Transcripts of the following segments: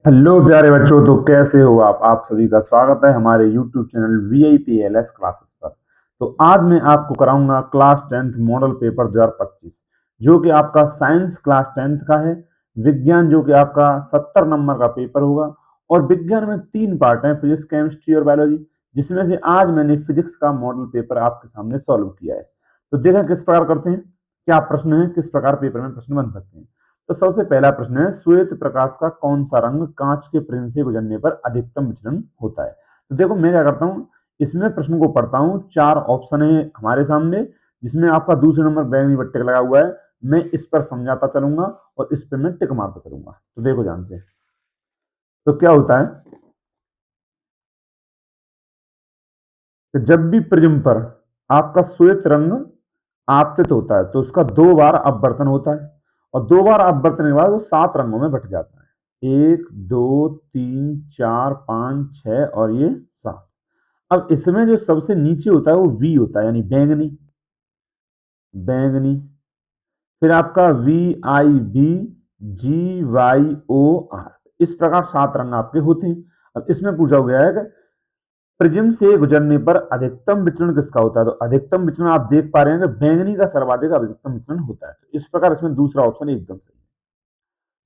Hello प्यारे बच्चों, तो कैसे हो आप सभी का स्वागत है हमारे YouTube चैनल VIPLS क्लासेस पर। तो आज मैं आपको कराऊंगा क्लास 10th मॉडल पेपर 2025, जो कि आपका साइंस क्लास 10th का है। विज्ञान जो कि आपका 70 नंबर का पेपर होगा। और विज्ञान में 3 पार्ट हैं, फिजिक्स, केमिस्ट्री और बायोलॉजी, जिसमें से आज मैंने फिजिक्स का मॉडल पेपर आपके सामने सॉल्व किया है। तो देखें किस प्रकार करते हैं, क्या प्रश्न है, किस प्रकार पेपर में प्रश्न बन सकते हैं। तो सबसे पहला प्रश्न है, श्वेत प्रकाश का कौन सा रंग कांच के फ्रेम से गुजरने पर अधिकतम विचलन होता है। तो देखो मैं क्या करता हूँ, इसमें प्रश्न को पढ़ता हूँ। 4 ऑप्शन है हमारे सामने, जिसमें आपका दूसरे नंबर बैंगनी बट्टे का लगा हुआ है। मैं इस पर समझाता चलूंगा और इस पर मैं टिक मारता चलूंगा। तो देखो ध्यान से, तो क्या होता है कि जब भी प्रिज्म पर आपका श्वेत रंग आपतित होता है तो उसका 2 बार अपवर्तन होता है, और 2 बार अपवर्तन के बाद वो 7 रंगों में बट जाता है। 1 2 3 4 5 6 और ये 7। अब इसमें जो सबसे नीचे होता है वो वी होता है, यानी बैंगनी। बैंगनी, फिर आपका VIBGYOR, इस प्रकार 7 रंग आपके होते हैं। अब इसमें पूछा गया है कि प्रिज्म से गुजरने पर अधिकतम विचलन किसका होता है। तो अधिकतम विचलन आप देख पा रहे हैं कि बैंगनी का सर्वाधिक अधिकतम विचलन होता है। तो इस प्रकार इसमें दूसरा ऑप्शन एकदम सही है।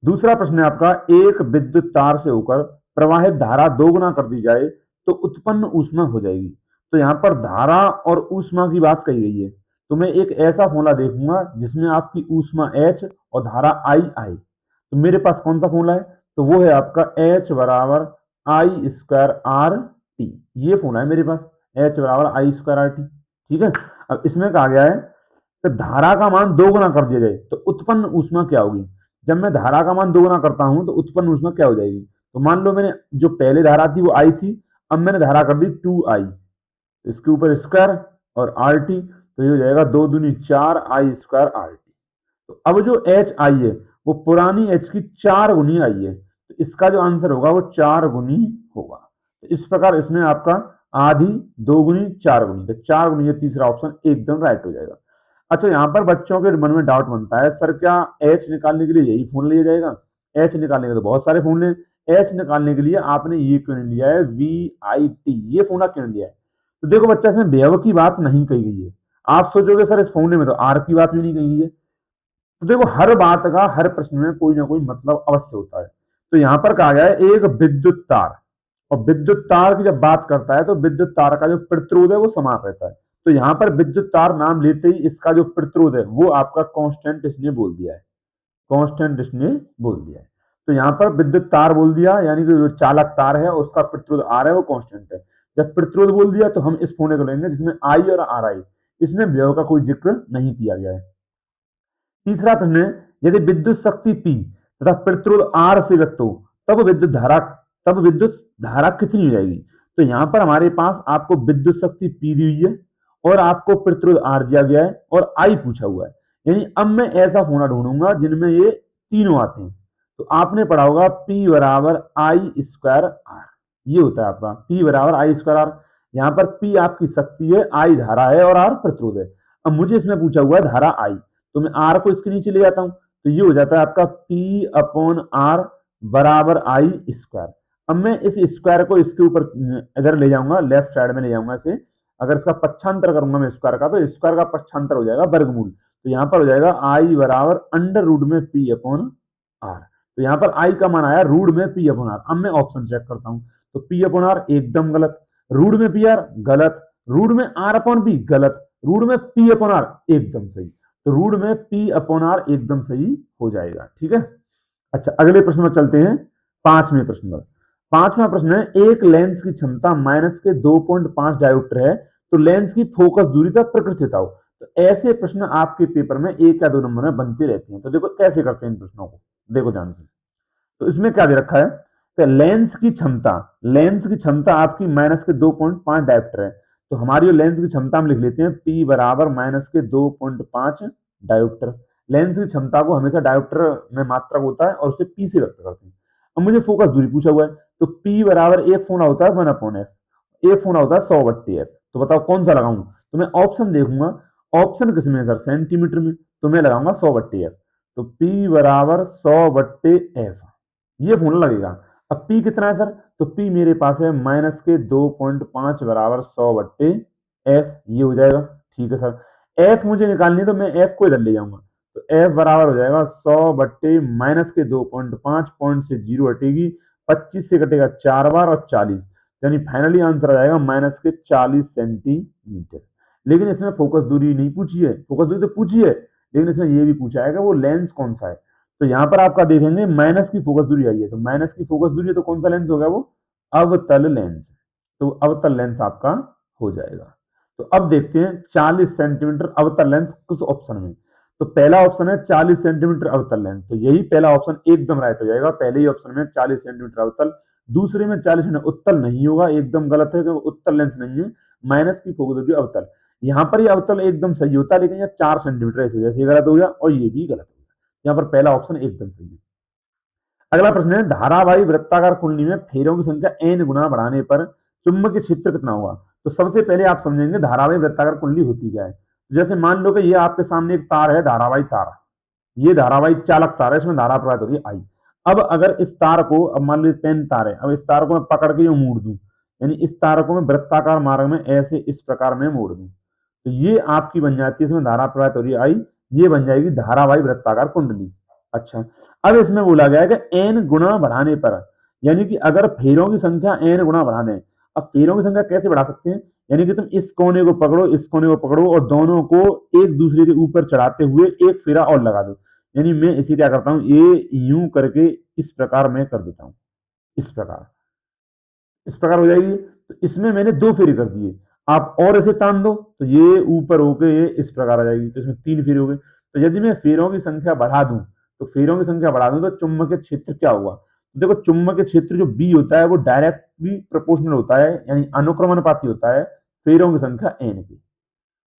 दूसरा प्रश्न है आपका, एक विद्युत तार से होकर प्रवाहित धारा दोगुना कर दी जाए तो उत्पन्न ऊष्मा हो जाएगी। तो यहाँ पर धारा और ऊष्मा की बात कही गई है। तो मैं एक ऐसा फॉर्मूला देखूंगा जिसमें आपकी ऊष्मा H और धारा I आए। तो मेरे पास कौन सा फॉर्मूला है, तो वो है आपका H बराबर आई स्क्वायर आर टी। ये फॉर्मूला है मेरे पास, H बराबर आई स्क्वायर आर टी। ठीक है। अब इसमें कहा गया है कि धारा का मान दोगुना कर दिया जाए तो उत्पन्न ऊष्मा क्या होगी। जब मैं धारा का मान दोगुना करता हूं तो उत्पन्न ऊष्मा क्या हो जाएगी। तो मान लो मैंने जो पहले धारा थी वो आई थी, अब मैंने धारा कर दी 2I, इसके ऊपर स्क्वायर और आर टी, तो ये हो जाएगा 2 दूनी 4 आई स्क्वायर आर टी। तो अब जो एच आई है वो पुरानी एच की 4 गुनी आई है, तो इसका जो आंसर होगा वो 4 गुनी होगा। तो इस प्रकार इसमें आपका आधी, 2 गुनी, 4 गुनी, तो 4 गुनी, ये तीसरा ऑप्शन एकदम राइट हो जाएगा। अच्छा, यहाँ पर बच्चों के मन में डाउट बनता है, सर क्या एच निकालने के लिए यही फोन लिया जाएगा। एच निकालने के तो बहुत सारे फोन हैं, एच निकालने के लिए आपने ये क्यों नहीं लिया है, VIT, ये फोन क्यों लिया है। तो देखो बच्चा, इसमें व्यव की बात नहीं कही गई है। आप सोचोगे सर इस फोन में तो आर की बात भी नहीं कही गई है। तो देखो हर बात का हर प्रश्न में कोई ना कोई मतलब अवश्य होता है। तो यहां पर कहा गया है एक विद्युत तार, और विद्युत तार की जब बात करता है तो विद्युत तार का जो प्रतिरोध है वो समान रहता है। तो यहाँ पर विद्युत तार नाम लेते ही इसका जो प्रतिरोध है वो आपका कांस्टेंट इसने बोल दिया है। कांस्टेंट इसने बोल दिया है। तो यहाँ पर विद्युत तार बोल दिया, यानी कि जो चालक तार है उसका प्रतिरोध आर है वो कांस्टेंट है। जब प्रतिरोध बोल दिया तो हम इस फोने को लेंगे जिसमें आई और आर आई, इसमें व्यय का कोई जिक्र नहीं किया गया है। तीसरा प्रश्न है, यदि विद्युत शक्ति P तथा प्रतिरोध R से व्यक्त हो तब विद्युत धारा कितनी हो जाएगी। तो यहां पर हमारे पास आपको विद्युत शक्ति P दी हुई है और आपको प्रतिरोध R दिया गया है और I पूछा हुआ है। यानी अब मैं ऐसा फोना ढूंढूंगा जिनमें ये तीनों आते हैं। तो आपने पढ़ा होगा P बराबर आई स्क्वायर आर, ये होता है आपका P बराबर आई स्क्वायर आर। यहाँ पर P आपकी शक्ति है, I धारा है और R प्रतिरोध है। अब मुझे इसमें पूछा हुआ है धारा I, तो मैं आर को इसके नीचे ले जाता हूं, तो ये हो जाता है आपका पी अपॉन आर बराबर आई स्क्वायर। अब मैं इस स्क्वायर को इसके ऊपर इधर ले जाऊंगा, लेफ्ट साइड में ले जाऊंगा इसे। अगर इसका पक्षांतर करूंगा मैं स्क्वायर का, तो स्क्वायर का पक्षांतर हो जाएगा वर्गमूल। तो यहाँ पर हो जाएगा आई बराबर अंडर रूट में पी अपॉन आर। तो यहाँ पर आई का मान आया रूट में पी अपॉन आर। अब मैं ऑप्शन चेक करता हूँ, तो पी अपॉन आर एकदम गलत, रूट में पी आर गलत, रूट में आर अपॉन पी गलत, रूट में पी अपॉन आर एकदम सही। तो रूट में पी अपॉन आर एकदम सही हो जाएगा। ठीक है। अच्छा, अगले प्रश्न में चलते हैं, पांचवें प्रश्न पर। पांचवा प्रश्न है, एक लेंस की क्षमता माइनस के 2.5 डायोप्टर है तो लेंस की फोकस दूरी तक प्रकृति बताओ। तो ऐसे प्रश्न आपके पेपर में 1 या 2 नंबर में बनते रहते हैं। तो देखो कैसे करते हैं इन प्रश्नों को, देखो ध्यान से। तो इसमें क्या दे रखा है कि लेंस की क्षमता आपकी माइनस के 2.5 डायोप्टर है। तो हमारी लेंस की क्षमता हम लिख लेते हैं P बराबर माइनस के 2.5 डायोप्टर। लेंस की क्षमता को हमेशा डायोप्टर में मात्रक होता है और उसे P से व्यक्त करते हैं। अब मुझे फोकस दूरी पूछा हुआ है, तो P बराबर एक फोना होता है 1/f, एक फोना होता है 100/f। तो बताओ कौन सा लगाऊं। तो मैं ऑप्शन देखूंगा, ऑप्शन किसमें है सर, सेंटीमीटर में, तो मैं लगाऊंगा 100/f। तो P बराबर 100/f, ये फोन लगेगा। अब P कितना है सर, तो P मेरे पास है माइनस के 2.5 बराबर 100/F, ये हो जाएगा। ठीक है सर, F मुझे निकालनी है तो मैं F को इधर ले जाऊंगा, तो F बराबर हो जाएगा 100 माइनस के 2.5, पॉइंट से 0 हटेगी, 25 से कटेगा 4 बार और 40, यानी फाइनली आंसर आ जाएगा माइनस के 40 सेंटीमीटर। लेकिन इसमें फोकस दूरी नहीं पूछी है, फोकस दूरी तो पूछी है, लेकिन इसमें ये भी पूछा है कि वो लेंस कौन सा है। तो यहाँ पर आपका देखेंगे माइनस की फोकस दूरी आई है, तो माइनस की फोकस दूरी है तो कौन सा लेंस होगा, वो अवतल लेंस। तो अवतल लेंस आपका हो जाएगा। तो अब देखते हैं 40 सेंटीमीटर अवतल लेंस किस ऑप्शन में। तो पहला ऑप्शन है 40 सेंटीमीटर अवतल लेंस, तो यही पहला ऑप्शन एकदम राइट हो जाएगा। पहले ही ऑप्शन में 40 सेंटीमीटर अवतल, दूसरे में 40 सेंटीमीटर उत्तल नहीं होगा, एकदम गलत है क्योंकि उत्तल लेंस नहीं है, माइनस की फोकस दूरी अवतल। यहाँ पर ये अवतल एकदम सही होता है, लेकिन ये 4 सेंटीमीटर इस वजह से गलत हो गया और ये भी गलत हो गया। यहाँ पर पहला ऑप्शन एकदम सही है। अगला प्रश्न है धारावाही वृत्ताकार कुंडली में फेरों की संख्या n गुना बढ़ाने पर चुंबकीय क्षेत्र कितना होगा। तो सबसे पहले आप समझेंगे धारावाही वृत्ताकार कुंडली होती क्या है। जैसे मान लो कि ये आपके सामने एक तार है, धारावाही तार, ये धारावाही चालक तार है, इसमें धारा प्रवाहित हो रही है आई। अब अगर इस तार को, अब मान लो पेन तार है, अब इस तार को मैं पकड़ के यूं मोड़ दूं, यानी इस तार को मैं वृत्ताकार मार्ग में ऐसे इस प्रकार में मोड़ दूं, तो ये आपकी बन जाती है, इसमें धारा प्रवाहित हो रही है आई, ये बन जाएगी धारावाही वृत्ताकार कुंडली। अच्छा, अब इसमें बोला गया है कि एन गुना बढ़ाने पर, यानी कि अगर फेरों की संख्या एन गुना बढ़ा दें। अब फेरों की संख्या कैसे बढ़ा सकते हैं, यानी कि तुम इस कोने को पकड़ो, इस कोने को पकड़ो और दोनों को एक दूसरे के ऊपर चढ़ाते हुए एक फेरा और लगा दो। यानी मैं इसी क्या करता हूं, ये यूं करके इस प्रकार मैं कर देता हूं, इस प्रकार हो जाएगी। तो इसमें मैंने 2 फेरे कर दिए, आप और इसे तान दो तो ये ऊपर होके ये इस प्रकार आ जाएगी, तो इसमें 3 फेरे हो गए। तो यदि मैं फेरों की संख्या बढ़ा दूं, तो फेरों की संख्या बढ़ा दूं तो चुंबकीय क्षेत्र क्या होगा। तो देखो चुंबकीय क्षेत्र जो बी होता है वो डायरेक्टली प्रोपोर्शनल होता है, यानी अनुक्रमणपाती होता है फेरों की संख्या एन की।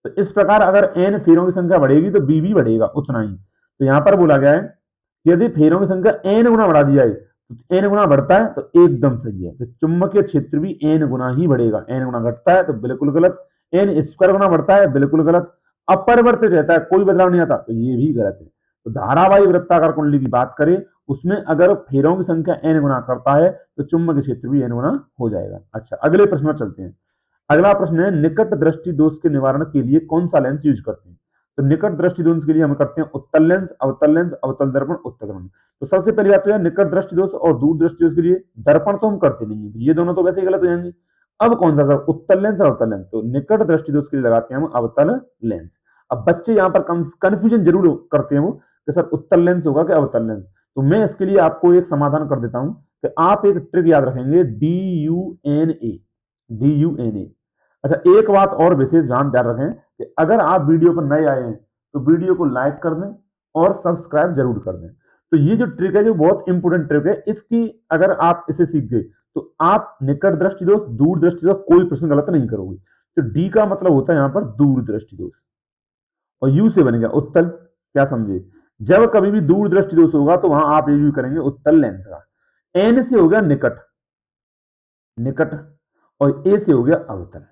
तो इस प्रकार अगर एन फेरों की संख्या बढ़ेगी तो बी भी बढ़ेगा उतना ही। तो यहाँ पर बोला गया है यदि फेरों की संख्या एन गुना बढ़ा दी जाए, तो एन गुना बढ़ता है तो एकदम सही है, तो चुंबकीय क्षेत्र भी एन गुना ही बढ़ेगा। एन गुना घटता है तो बिल्कुल गलत, एन स्क्वायर गुना बढ़ता है बिल्कुल गलत, अपरिवर्तित रहता है कोई बदलाव नहीं आता, तो ये भी गलत है। तो धारावाही वृत्ताकार कुंडली की बात करें, उसमें अगर फेरों की संख्या एन गुना करता है तो चुंबकीय क्षेत्र भी एन गुना हो जाएगा। अच्छा, अगले प्रश्न में चलते हैं। अगला प्रश्न है निकट दृष्टि दोष के निवारण के लिए कौन सा लेंस यूज करते हैं। तो निकट दृष्टि दोष के लिए हम करते हैं उत्तल लेंस, अवतल लेंस, अवतल दर्पण, उत्तल दर्पण। तो सबसे पहली बात तो है निकट दृष्टि दोष और दूर दृष्टि दोष के लिए दर्पण तो हम करते नहीं है, तो ये दोनों तो वैसे ही गलत हो जाएंगे। अब कौन सा सर, उत्तल लेंस और अवतल लेंस, तो निकट दृष्टि दोष के लिए लगाते हैं हम अवतल लेंस। अब बच्चे यहाँ पर कंफ्यूजन जरूर करते हैं वो कि सर उत्तल लेंस होगा कि अवतल लेंस। तो मैं इसके लिए आपको एक समाधान कर देता हूं कि आप एक ट्रिक याद रखेंगे, DUNA। अच्छा, एक बात और विशेष ध्यान रखें कि अगर आप वीडियो पर नए आए हैं तो वीडियो को लाइक कर दें और सब्सक्राइब जरूर कर दें। तो ये जो ट्रिक है जो बहुत इंपोर्टेंट ट्रिक है, इसकी अगर आप इसे सीख गए तो आप निकट दृष्टि दोष, दूर दृष्टि दोष कोई प्रश्न गलत नहीं करोगे। तो डी का मतलब होता है यहाँ पर दूर दृष्टि दोष, और यू से बनेगा उत्तल। क्या समझे, जब कभी भी दूर दृष्टि दोष होगा तो वहां आप यूज करेंगे उत्तल लेंस का। एन से हो गया निकट, और ए से हो गया अवतल।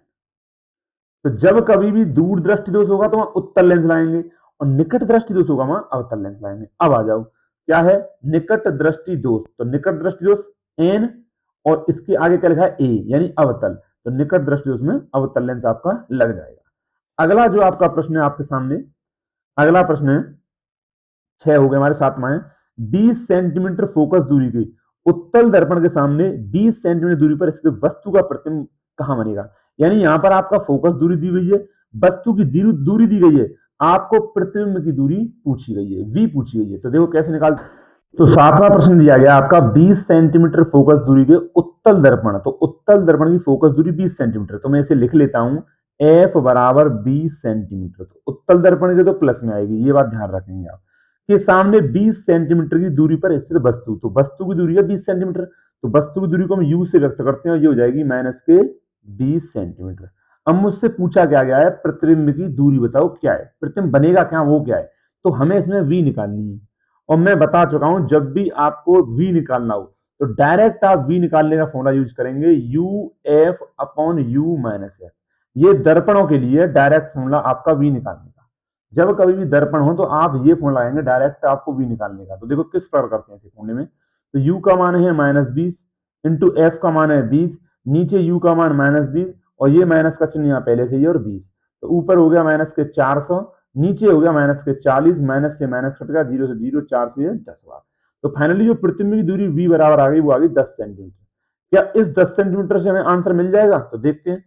तो जब कभी भी दूर दृष्टि दोष होगा तो वहां उत्तल लेंस लाएंगे, और निकट दृष्टि दोष होगा वहां अवतल लेंस लाएंगे। अब आ जाओ, क्या है निकट दृष्टि दोष, तो निकट दृष्टि दोष एन और इसके आगे क्या लिखा है ए, यानी अवतल, तो निकट दृष्टि दोष में अवतल लेंस आपका लग जाएगा। अगला जो आपका प्रश्न है आपके सामने, अगला प्रश्न है 6 हो गए हमारे, 7वां है 20 सेंटीमीटर फोकस दूरी के उत्तल दर्पण के सामने 20 सेंटीमीटर दूरी पर स्थित वस्तु का प्रतिबिंब कहां बनेगा। यानी यहां पर आपका फोकस दूरी दी गई है, वस्तु की दूरी दी गई है, आपको प्रतिबिंब की दूरी पूछी गई है, वी पूछी गई है। तो देखो कैसे निकाल, तो 7वां प्रश्न दिया गया आपका 20 सेंटीमीटर फोकस दूरी के उत्तल दर्पण, तो उत्तल दर्पण की फोकस दूरी 20 सेंटीमीटर, तो मैं इसे लिख लेता हूं एफ बराबर 20 सेंटीमीटर। तो उत्तल दर्पण के तो प्लस में आएगी, ये बात ध्यान रखेंगे आप, के सामने 20 सेंटीमीटर की दूरी पर स्थित वस्तु, तो वस्तु की दूरी है 20 सेंटीमीटर, तो वस्तु की दूरी को हम यू से व्यक्त करते हैं और ये हो जाएगी माइनस के 20 सेंटीमीटर। अब मुझसे पूछा क्या गया है, प्रतिबिंब की दूरी बताओ क्या है, प्रतिबिंब बनेगा क्या, वो क्या है, तो हमें इसमें वी निकालनी है। और मैं बता चुका हूं जब भी आपको वी निकालना हो तो डायरेक्ट आप वी निकालने का फॉर्मूला यूज करेंगे, U F upon you minus F. ये दर्पणों के लिए डायरेक्ट फॉर्मूला आपका वी निकालने का। जब कभी भी दर्पण हो तो आप ये फॉर्मूला आएंगे डायरेक्ट आपको वी निकालने का। तो देखो किस प्रकार करते हैं इस फॉर्मूले में, तो u का मान है -20 इंटू एफ का मान है 20, नीचे u का मान -20 और ये माइनस का चिन्ह यहाँ पहले से ही और 20, तो ऊपर हो गया माइनस के 400, नीचे हो गया माइनस के 40, माइनस से माइनस कट गया, 0 से 0, 4 से 10 बार। तो फाइनली जो प्रतिबिंब की दूरी v बराबर आ गई वो आ गई 10 सेंटीमीटर। क्या इस 10 सेंटीमीटर से हमें आंसर मिल जाएगा? तो देखते हैं।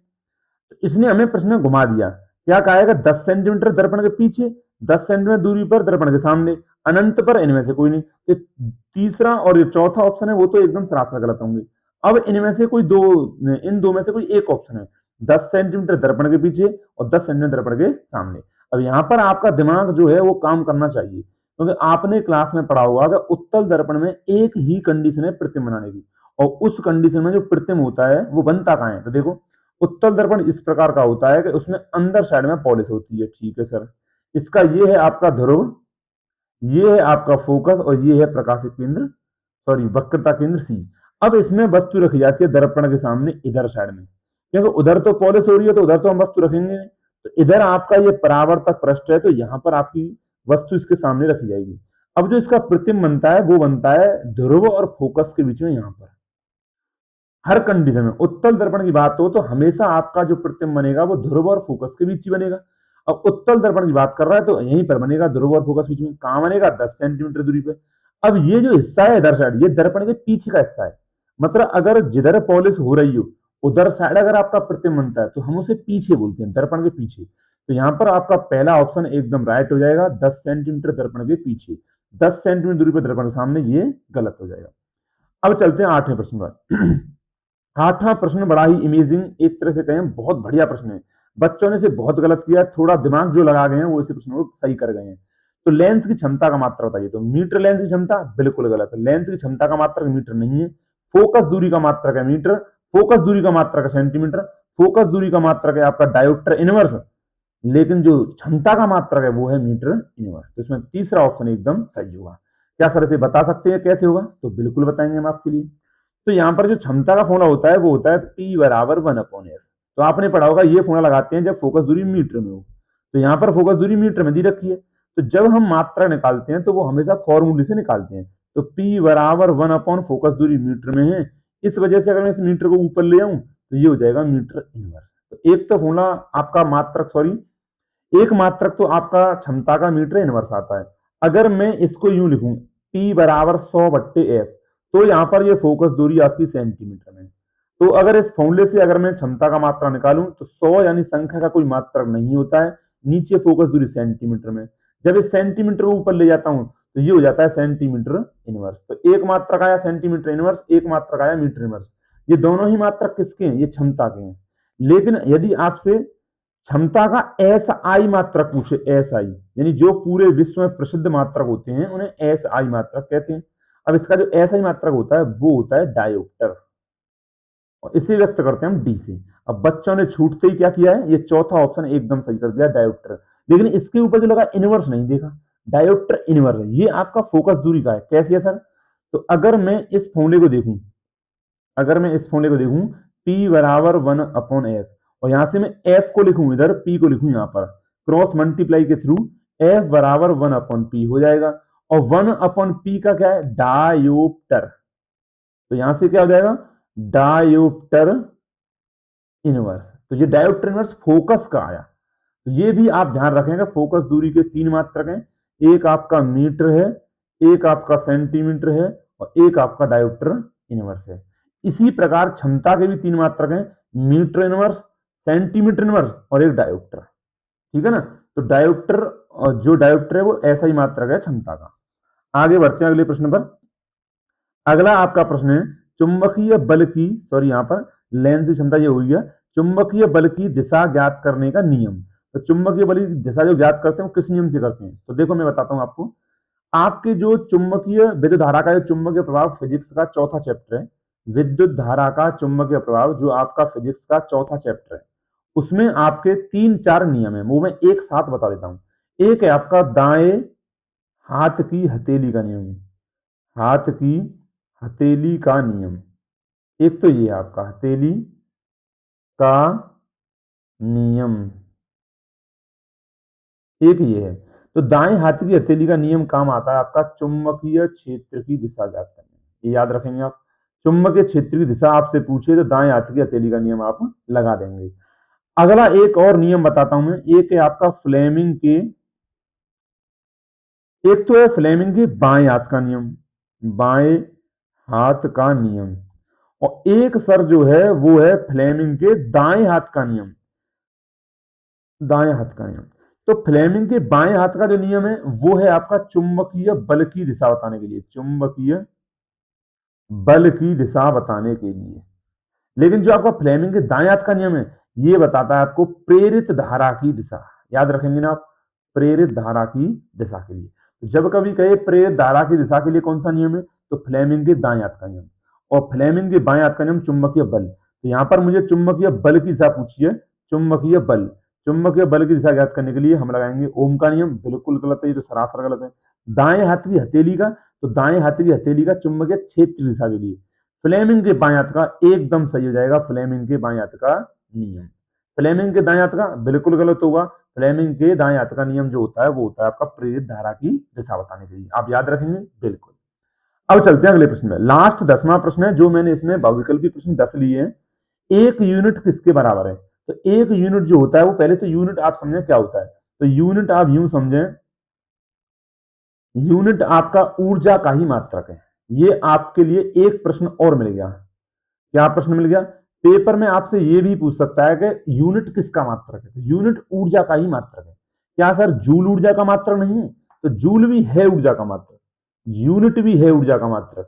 तो इसने हमें प्रश्न घुमा दिया, क्या कहा है? 10 सेंटीमीटर दर्पण के पीछे, 10 सेंटीमीटर दूरी पर दर्पण के सामने, अनंत पर इनमें से कोई नहीं। तो तीसरा और ये चौथा ऑप्शन है वो तो एकदम सरासर गलत होंगे। अब इनमें से कोई दो, इन दो में से कोई एक ऑप्शन है, 10 सेंटीमीटर दर्पण के पीछे और 10 सेंटीमीटर दर्पण के सामने। अब यहाँ पर आपका दिमाग जो है वो काम करना चाहिए, क्योंकि आपने क्लास में पढ़ा होगा कि उत्तल दर्पण में एक ही कंडीशन है प्रतिबिंब बनाने की, और उस कंडीशन में जो प्रतिबिंब होता है वो बनता कहाँ है? तो देखो, उत्तल दर्पण इस प्रकार का होता है कि उसमें अंदर साइड में पॉलिश होती है। ठीक है सर, इसका ये है आपका ध्रुव, ये है आपका फोकस और ये है प्रकाशित केंद्र, सॉरी वक्रता केंद्र सी। अब इसमें वस्तु रखी जाती है दर्पण के सामने इधर साइड में, क्योंकि उधर तो पॉलिश हो रही है तो उधर तो हम वस्तु रखेंगे नहीं। तो इधर आपका ये परावर्तक पृष्ठ है, तो यहाँ पर आपकी वस्तु इसके सामने रखी जाएगी। अब जो इसका प्रतिबिंब बनता है वो बनता है ध्रुव और फोकस के बीच में। यहाँ पर हर कंडीशन में उत्तल दर्पण की बात हो तो हमेशा आपका जो प्रतिबिंब बनेगा वो ध्रुव और फोकस के बीच ही बनेगा। अब उत्तल दर्पण की बात कर रहा है तो यहीं पर बनेगा ध्रुव और फोकस बीच में। कहां बनेगा? 10 सेंटीमीटर दूरी पर। अब ये जो हिस्सा है इधर साइड, ये दर्पण के पीछे का हिस्सा है, मतलब अगर जिधर पॉलिश हो रही हो उधर साइड अगर आपका प्रतिबिंब बनता है तो हम उसे पीछे बोलते हैं, दर्पण के पीछे। तो यहाँ पर आपका पहला ऑप्शन एकदम राइट हो जाएगा, 10 सेंटीमीटर दर्पण के पीछे, 10 सेंटीमीटर दूरी पर दर्पण के सामने, ये गलत हो जाएगा। अब चलते हैं 8वें प्रश्न पर। 8वां प्रश्न बड़ा ही इमेजिंग, एक तरह से कहें बहुत बढ़िया प्रश्न है। बच्चों ने इसे बहुत गलत किया, थोड़ा दिमाग जो लगा गए हैं वो इस प्रश्न को सही कर गए हैं। तो लेंस की क्षमता का मात्रक बताइए। तो मीटर लेंस की क्षमता बिल्कुल गलत है, लेंस की क्षमता का मात्रक मीटर नहीं है। फोकस दूरी का मात्रक है मीटर, फोकस दूरी का मात्रक है सेंटीमीटर, फोकस दूरी का मात्रक है आपका डायोप्टर इनवर्स, लेकिन जो क्षमता का मात्रक है वो है मीटर इनवर्स। तो इसमें तीसरा ऑप्शन एकदम सही होगा। क्या सर इसे बता सकते हैं कैसे होगा? तो बिल्कुल बताएंगे हम आपके लिए। तो यहाँ पर जो क्षमता का फॉर्मूला होता है वो होता है P बराबर 1/f। तो आपने पढ़ा होगा ये फॉर्मूला लगाते हैं जब फोकस दूरी मीटर में हो। तो यहाँ पर फोकस दूरी मीटर में दी रखी है, तो जब हम मात्रा निकालते हैं तो वो हमेशा फॉर्मूले से निकालते हैं। तो P बराबर 1/ फोकस दूरी मीटर में है, इस वजह से अगर मैं इस मीटर को ऊपर ले आऊं तो ये हो जाएगा मीटर इनवर्स। तो एक तो फॉर्मूला आपका मात्रक, सॉरी एक मात्रक तो आपका क्षमता का मीटर इनवर्स आता है। अगर मैं इसको यूं लिखूं P बराबर 100/f, तो यहाँ पर ये फोकस दूरी आपकी सेंटीमीटर में। तो अगर इस फॉर्मूले से अगर मैं क्षमता का मात्रा निकालूं तो 100 यानी संख्या का कोई मात्रक नहीं होता है, नीचे फोकस दूरी सेंटीमीटर में। जब इस सेंटीमीटर को ऊपर ले जाता हूं तो ये हो जाता है सेंटीमीटर इनवर्स। तो एक मात्रक आया सेंटीमीटर इनवर्स, एक मात्रक आया मीटर इनवर्स। ये दोनों ही मात्रक किसके हैं? ये क्षमता के हैं। लेकिन यदि आपसे क्षमता का SI मात्रक पूछे, SI यानी जो पूरे विश्व में प्रसिद्ध मात्रक होते हैं उन्हें SI मात्रक कहते हैं। अब इसका जो SI मात्रक होता है वो होता है डायोप्टर, और इसे व्यक्त करते हैं हम D से। अब बच्चों ने छूटते ही क्या किया है, ये चौथा ऑप्शन एकदम सही कर दिया, डायोप्टर। लेकिन इसके ऊपर जो लगा इनवर्स नहीं देखा, डायोप्टर इनवर्स है, ये आपका फोकस दूरी का है। कैसे है सर? तो अगर मैं इस फॉर्मूले को देखूं, अगर मैं इस फॉर्मूले को देखूं P बराबर 1/f, और यहां से मैं F को लिखूं इधर, P को लिखूं यहाँ पर, क्रॉस मल्टीप्लाई के थ्रू F बराबर 1/p हो जाएगा। और 1/p का क्या है? डायोप्टर। तो यहां से क्या हो जाएगा? Dioptre inverse. तो ये डायोप्टर इनवर्स फोकस का आया। तो ये भी आप ध्यान रखेंगे, फोकस दूरी के 3 मात्रक हैं, एक आपका मीटर है, एक आपका सेंटीमीटर है और एक आपका डायोप्टर इनवर्स है। इसी प्रकार क्षमता के भी 3 मात्रक हैं, मीटर इनवर्स, सेंटीमीटर इनवर्स और एक डायोप्टर। ठीक है ना? तो डायोप्टर, जो डायोप्टर है वो ऐसा ही मात्रक है क्षमता का। आगे बढ़ते हैं अगले प्रश्न पर। अगला आपका प्रश्न है चुंबकीय बल की, सॉरी यहाँ पर लेंस की क्षमता ये हुई है, चुंबकीय बल की दिशा ज्ञात करने का नियम। तो चुंबकीय बल की दिशा जो ज्ञात करते हैं वो किस नियम से करते हैं? तो देखो मैं बताता हूं आपको। आपके जो चुंबकीय विद्युत धारा का जो चुंबकीय प्रभाव फिजिक्स का चौथा चैप्टर है, विद्युत धारा का चुंबकीय प्रभाव जो आपका फिजिक्स का चौथा चैप्टर है, उसमें आपके 3-4 नियम है, वो मैं एक साथ बता देता हूं। एक है आपका दाएं हाथ की हथेली का नियम, हाथ की हथेली का नियम। एक तो ये आपका हथेली का नियम, एक ये है। तो दाएं हाथ की हथेली का नियम काम आता है आपका चुंबकीय क्षेत्र की दिशा ज्ञात करने में। ये याद रखेंगे आप। चुंबकीय क्षेत्र की दिशा आपसे पूछे तो दाएं हाथ की हथेली का नियम आप लगा देंगे। अगला एक और नियम बताता हूं मैं, एक है आपका फ्लेमिंग के, एक तो है फ्लेमिंग के बाएं हाथ का नियम, बाएं हाथ का नियम, और एक सर जो है वो है फ्लेमिंग के दाएं हाथ का नियम, दाएं हाथ का नियम। तो फ्लेमिंग के बाएं हाथ का जो नियम है वो है आपका चुंबकीय बल की दिशा बताने के लिए, चुंबकीय बल की दिशा बताने के लिए। लेकिन जो आपका फ्लेमिंग के दाएं हाथ का नियम है ये बताता है आपको प्रेरित धारा की दिशा, याद रखेंगे ना आप, प्रेरित धारा की दिशा के लिए। तो जब कभी कहे प्रेरित धारा की दिशा के लिए कौन सा नियम है, तो फ्लेमिंग के दाएं हाथ का नियम, और फ्लेमिंग के बाएं हाथ का नियम चुंबकीय बल। तो यहां पर मुझे चुंबकीय बल की दिशा पूछी है, चुंबकीय बल, चुंबकीय बल की दिशा ज्ञात करने के लिए हम लगाएंगे ओम का नियम, बिल्कुल गलत है, ये तो सरासर गलत है। दाएं हाथ की हथेली का, तो दाएं हाथ की हथेली का चुंबकीय क्षेत्र दिशा के लिए फ्लेमिंग के बाएं हाथ का एकदम सही हो जाएगा, फ्लेमिंग के बाएं हाथ का नियम। फ्लेमिंग के दाएं हाथ का बिल्कुल गलत होगा, फ्लेमिंग के दाएं हाथ का नियम जो होता है वो होता है आपका प्रेरित धारा की दिशा बताने के लिए, आप याद रखेंगे बिल्कुल। अब चलते हैं अगले प्रश्न में, लास्ट 10वां प्रश्न है जो मैंने इसमें बहुविकल्पी प्रश्न 10 लिए हैं। एक यूनिट किसके बराबर है, तो एक यूनिट जो होता है वो, पहले तो यूनिट आप समझें क्या होता है, तो यूनिट आप यूं समझें, यूनिट आपका ऊर्जा का ही मात्रक है। ये आपके लिए एक प्रश्न और मिल गया, क्या प्रश्न मिल गया, पेपर में आपसे ये भी पूछ सकता है कि यूनिट किसका मात्रक है, तो यूनिट ऊर्जा का ही मात्रक है। क्या सर जूल ऊर्जा का मात्रक नहीं है, तो जूल भी है ऊर्जा का मात्रक, यूनिट भी है ऊर्जा का मात्रक,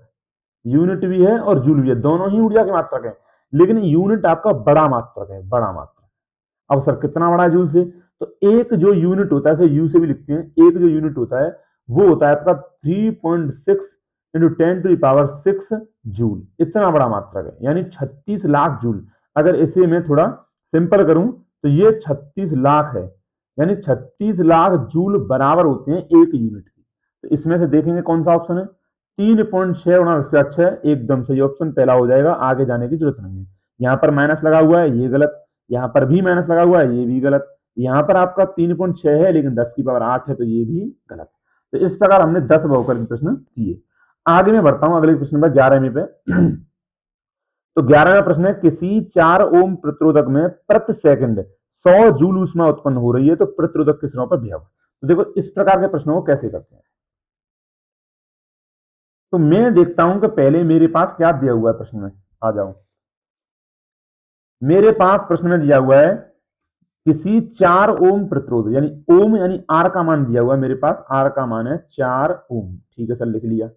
यूनिट भी है और जूल भी है, दोनों ही ऊर्जा के मात्रक है, लेकिन यूनिट आपका बड़ा मात्रक है, बड़ा मात्रक। अब सर कितना बड़ा है जूल से, तो एक जो यूनिट होता है, यू से भी लिखते हैं, एक जो यूनिट होता है वो होता है आपका 3.6 इंटू 10⁶ जूल, इतना बड़ा मात्रक है, यानी 36 लाख जूल। अगर इसे मैं थोड़ा सिंपल करूं तो ये 36 लाख है, यानी 36 लाख जूल बराबर होते हैं एक यूनिट की। तो इसमें से देखेंगे कौन सा ऑप्शन है, 3.6 गुणा 10⁶, एकदम सही ऑप्शन पहला हो जाएगा, आगे जाने की जरूरत नहीं है। यहाँ पर माइनस लगा हुआ है, ये गलत, यहाँ पर भी माइनस लगा हुआ है, ये भी गलत, यहाँ पर आपका 3.6 है लेकिन 10 की पावर 8 है, तो ये भी गलत। तो इस प्रकार हमने 10 बहुकल्पी प्रश्न किए। आगे मैं बढ़ता हूं अगले प्रश्न नंबर 11वें पे। तो 11वां प्रश्न है, किसी 4 ओम प्रतिरोधक में प्रति सेकंड 100 जूल ऊष्मा उत्पन्न हो रही है, तो प्रतिरोधक किस पर विभव। तो देखो इस प्रकार के प्रश्नों को कैसे करते हैं, तो मैं देखता हूं कि पहले मेरे पास क्या दिया हुआ है प्रश्न में, आ जाओ। मेरे पास प्रश्न में दिया हुआ है किसी 4 ओम प्रतिरोध, यानी ओम यानी आर का मान दिया हुआ है मेरे पास, आर का मान है 4 ओम, ठीक है सर लिख लिया।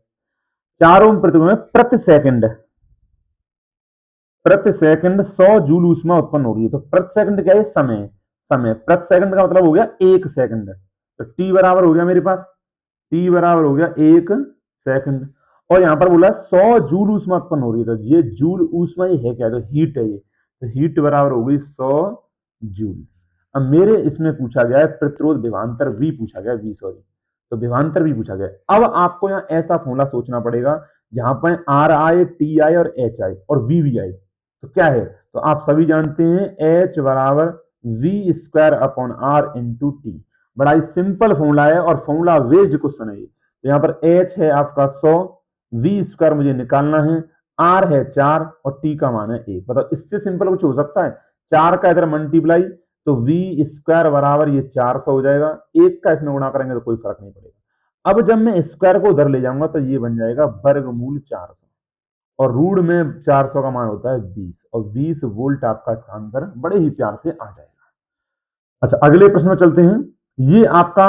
4 ओम प्रतिरोध में प्रति सेकंड 100 जूल ऊष्मा उत्पन्न हो रही है, तो प्रति सेकंड क्या है, समय, समय, प्रति सेकंड का मतलब हो गया 1 सेकंड, तो टी बराबर हो गया मेरे पास, टी बराबर हो गया 1 सेकंड, और यहां पर बोला 100 जूल ऊष्मा उत्पन्न हो रही है, तो ये जूल ऊष्मा ये है क्या, तो हीट है ये, तो हीट बराबर हो गई 100 जूल। अब मेरे इसमें पूछा गया है प्रतिरोध विभवांतर वी पूछा गया, वी सॉरी, तो विभवांतर वी पूछा गया। अब आपको यहाँ ऐसा फॉर्मूला सोचना पड़ेगा जहां पर आर आए, टी आए और एच आए और वी भी आए, तो क्या है, तो आप सभी जानते हैं एच बराबर V square upon R into T, बड़ा ही सिंपल फॉर्मूला है और फॉर्मूला बेस्ड क्वेश्चन है ये। तो यहाँ पर एच है आपका 100, वी स्क्वायर मुझे निकालना है, आर है 4 और टी का मान है 1, मतलब इससे सिंपल कुछ हो सकता है, 4 का इधर मल्टीप्लाई, तो वी स्क्वायर बराबर ये 400 हो जाएगा, 1 का इसमें गुणा करेंगे तो कोई फर्क नहीं पड़ेगा। अब जब मैं स्क्वायर को उधर ले जाऊंगा तो ये बन जाएगा वर्गमूल 400, और रूट में 400 का मान होता है 20, और 20 वोल्ट आपका इसका आंसर बड़े ही प्यार से आ जाएगा। अच्छा अगले प्रश्न में चलते हैं, ये आपका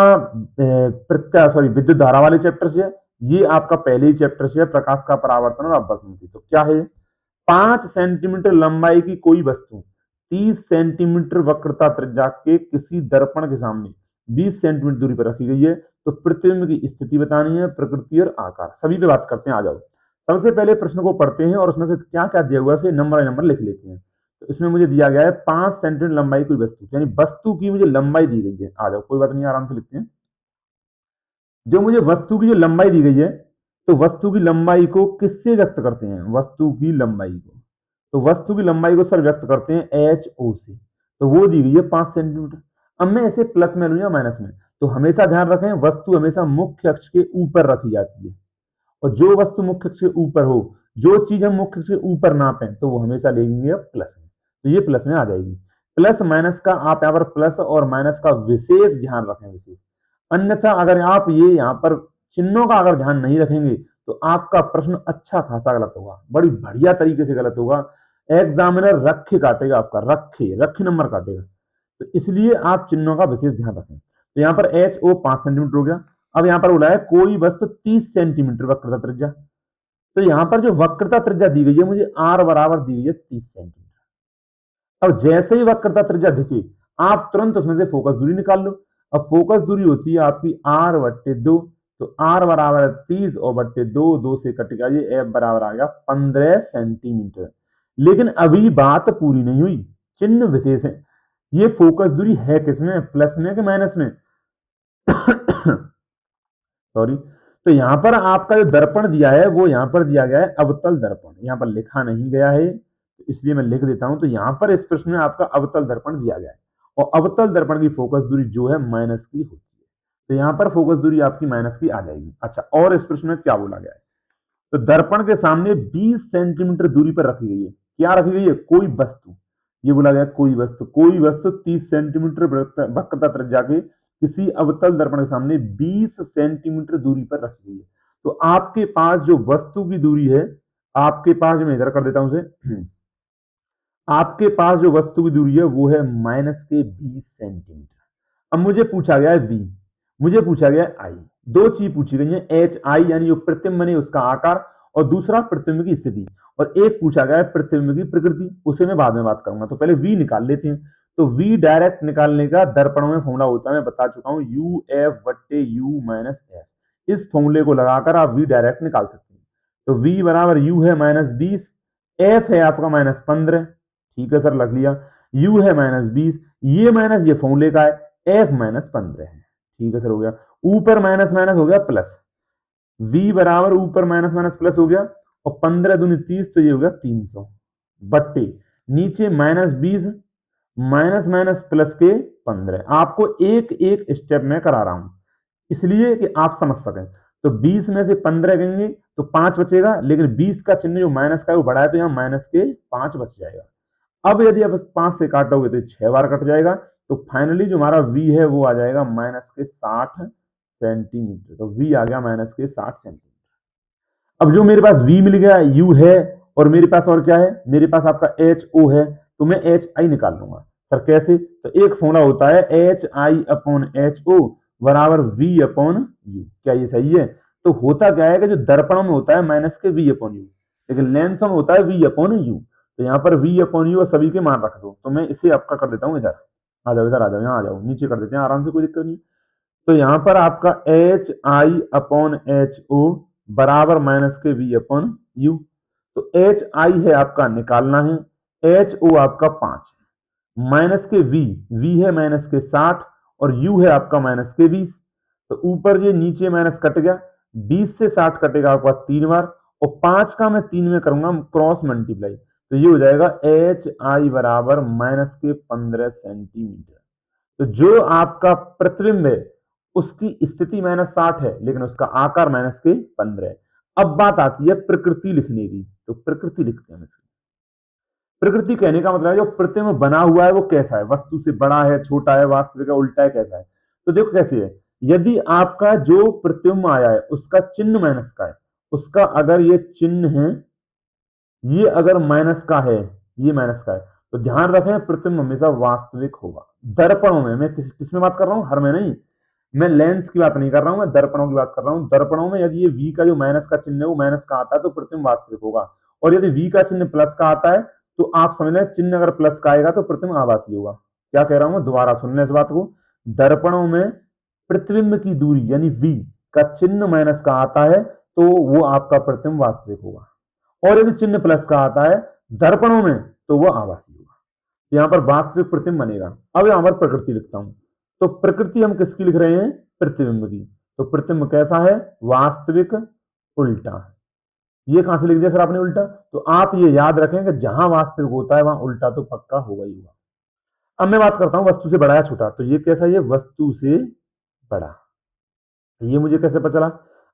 विद्युत धारा वाले चैप्टर से है, ये आपका पहले ही चैप्टर से है, प्रकाश का परावर्तन और अपवर्तन। तो क्या है, 5 सेंटीमीटर लंबाई की कोई वस्तु 30 सेंटीमीटर वक्रता त्रिज्या के किसी दर्पण के सामने 20 सेंटीमीटर दूरी पर रखी गई है, तो प्रतिबिंब की स्थिति बतानी है, प्रकृति और आकार, सभी पे बात करते हैं, आ जाओ। सबसे पहले प्रश्न को पढ़ते हैं और उसमें से क्या क्या दिया हुआ है नंबर नंबर लिख लेते हैं। तो इसमें मुझे दिया गया है 5 सेंटीमीटर लंबाई कोई वस्तु, यानी वस्तु की मुझे लंबाई दी गई है, आ जाओ कोई बात नहीं आराम से लिखते हैं। जो मुझे वस्तु की जो लंबाई दी गई है, तो वस्तु की लंबाई को किससे व्यक्त करते हैं, वस्तु की लंबाई को, तो वस्तु की लंबाई को सर व्यक्त करते हैं एच ओ से, तो वो दी गई है 5 सेंटीमीटर। अब मैं इसे प्लस में लूं या माइनस में, तो हमेशा ध्यान रखें वस्तु हमेशा मुख्य अक्ष के ऊपर रखी जाती है, और जो वस्तु मुख्य अक्ष के ऊपर हो, जो चीज हम मुख्य अक्ष के ऊपर नापें तो वो हमेशा लेंगे प्लस में, तो ये प्लस में आ जाएगी। प्लस माइनस का आप यहाँ पर प्लस और माइनस का विशेष ध्यान रखें, विशेष। अन्यथा अगर आप ये यहाँ पर चिन्हों का अगर ध्यान नहीं रखेंगे तो आपका प्रश्न अच्छा खासा गलत होगा, बड़ी बढ़िया तरीके से गलत होगा। एग्जामिनर रखे काटेगा आपका, रखे रखे नंबर काटेगा। तो इसलिए आप चिन्हों का विशेष ध्यान रखें। तो यहाँ पर एच ओ 5 सेंटीमीटर हो गया। अब यहाँ पर बोला है कोई वस्तु 30 सेंटीमीटर वक्रता त्रिज्या, तो यहाँ पर जो वक्रता त्रिज्या दी गई है मुझे आर बराबर दी गई है 30 सेंटीमीटर। अब जैसे ही वक्रता त्रिज्या दिखे आप तुरंत उसमें से फोकस दूरी निकाल लो। अब फोकस दूरी होती है आपकी आर बट्टे 2, तो आर बराबर 30 और बट्टे 2, 2 से कट गया, ये एफ बराबर आ गया 15 सेंटीमीटर। लेकिन अभी बात पूरी नहीं हुई, चिन्ह विशेष है। ये फोकस दूरी है किसमें, प्लस में कि माइनस में? सॉरी, तो यहां पर आपका जो दर्पण दिया है वो यहां पर दिया गया है अवतल दर्पण, यहां पर लिखा नहीं गया है, तो इसलिए मैं लिख देता हूं। तो यहां पर इस प्रश्न में आपका अवतल दर्पण दिया गया है और अवतल दर्पण की फोकस दूरी जो है माइनस की होती है, तो यहां पर फोकस दूरी आपकी माइनस की आ जाएगी। अच्छा, और इस प्रश्न में क्या बोला गया है, तो दर्पण के सामने 20 सेंटीमीटर दूरी पर रखी गई है, क्या रखी गई है, कोई वस्तु। ये बोला गया कोई वस्तु 30 सेंटीमीटर वक्रता त्रिज्या के किसी अवतल दर्पण के सामने 20 सेंटीमीटर दूरी पर रखी गई है। तो आपके पास जो वस्तु की दूरी है, आपके पास, मैं इधर कर देता हूं उसे, आपके पास जो वस्तु की दूरी है वो है माइनस के 20 सेंटीमीटर। अब मुझे पूछा गया है वी, मुझे पूछा गया है आई, दो चीज पूछी गई है, एच आई यानी जो प्रतिबिंब बने उसका आकार, और दूसरा प्रतिबिंब की स्थिति, और एक पूछा गया है प्रतिबिंब की प्रकृति, उसे मैं बाद में बात करूंगा। तो पहले वी निकाल लेते हैं। तो वी डायरेक्ट निकालने का दर्पणों में फॉर्मूला होता है, मैं बता चुका हूं, यू एफ बट्टे यू माइनस एफ। इस फॉर्मूले को लगाकर आप वी डायरेक्ट निकाल सकते हैं। तो वी बराबर यू है -20, एफ है आपका -15, ठीक है सर, लग लिया। यू है -20, ये माइनस ये फॉर्मूले का है, एफ -15 है, ठीक है सर, हो गया। ऊपर माइनस माइनस हो गया प्लस, v बराबर ऊपर माइनस माइनस प्लस हो गया, और 15 दूनी 30, तो ये हो गया 300 बट्टे नीचे -20 माइनस माइनस प्लस के 15। आपको एक एक स्टेप में करा रहा हूं इसलिए कि आप समझ सकें। तो 20 में से 15 कहेंगे तो 5 बचेगा, लेकिन 20 का चिन्ह जो माइनस का है वो बड़ा है, तो यहाँ माइनस के 5 बच जाएगा। अब यदि आप 5 से काटोगे तो 6 बार कट जाएगा, तो फाइनली जो हमारा v है वो आ जाएगा माइनस के 60 सेंटीमीटर। तो v आ गया माइनस के 60 सेंटीमीटर। अब जो मेरे पास v मिल गया, u है, और मेरे पास और क्या है, मेरे पास आपका एच ओ है, तो मैं एच आई निकाल लूंगा। सर कैसे, तो एक फॉर्मूला होता है H I upon H O बराबर v अपॉन यू। क्या ये सही है? तो होता क्या है कि जो दर्पणों में होता है माइनस के v अपॉन यू, लेकिन लेंस में होता है v अपॉन यू। तो यहाँ पर v अपॉन यू और सभी के मान रख दो। तो मैं इसे आपका कर देता हूँ, इधर आ जाओ, इधर आ जाओ, यहाँ आ जाओ, नीचे कर देते हैं आराम से, कोई दिक्कत नहीं। तो यहाँ पर आपका H I upon H O बराबर माइनस के v अपॉन यू। तो एच आई है आपका निकालना है, एच ओ आपका 5 है, माइनस के v है माइनस के 60, और u है आपका माइनस के 20। तो ऊपर ये नीचे माइनस कट गया, 20 से 60 कटेगा आपका 3 बार, और 5 का मैं 3 में करूंगा क्रॉस मल्टीप्लाई, तो ये हो जाएगा एच आई बराबर माइनस के 15 सेंटीमीटर। तो जो आपका प्रतिबिंब है उसकी स्थिति -60 है, लेकिन उसका आकार माइनस के 15 है। अब बात आती है प्रकृति लिखने की, तो प्रकृति लिखते हैं इसकी। प्रकृति कहने का मतलब है जो प्रतिबिंब बना हुआ है वो कैसा है, वस्तु से बड़ा है, छोटा है, वास्तविक है, उल्टा है, कैसा है। तो देखो कैसे है, यदि आपका जो प्रतिबिंब आया है उसका चिन्ह माइनस का है, उसका अगर ये चिन्ह है, ये अगर माइनस का है, ये माइनस का है, तो ध्यान रखें प्रतिबिंब हमेशा वास्तविक होगा। दर्पणों में, मैं किस में बात कर रहा हूं, हर में नहीं, मैं लेंस की बात नहीं कर रहा हूं, मैं दर्पणों की बात कर रहा हूं। दर्पणों में यदि ये v का जो माइनस का चिन्ह है वो माइनस का आता है तो प्रतिबिंब वास्तविक होगा, और यदि v का चिन्ह प्लस का आता है तो आप समझ लें चिन्ह अगर प्लस का आएगा तो प्रतिबिंब आभासी होगा। क्या कह रहा हूं मैं, दोबारा सुन लें इस बात को। दर्पणों में प्रतिबिंब की दूरी यानी v का चिन्ह माइनस का आता है तो वो आपका प्रतिबिंब वास्तविक होगा, और यदि चिन्ह प्लस का आता है दर्पणों में तो वो आभासी होगा। यहाँ पर वास्तविक प्रतिबिंब बनेगा। अब यहाँ पर प्रकृति लिखता हूं, तो प्रकृति हम किसकी लिख रहे हैं, प्रतिबिंब की। तो प्रतिबिंब कैसा है, वास्तविक उल्टा। ये कहां से लिख दिया सर आपने उल्टा, तो आप ये याद रखें कि जहां वास्तविक होता है वहां उल्टा तो पक्का होगा ही होगा। अब मैं बात करता हूं वस्तु से बड़ा या छोटा, तो ये कैसा, ये वस्तु से बड़ा, ये मुझे कैसे पता चला,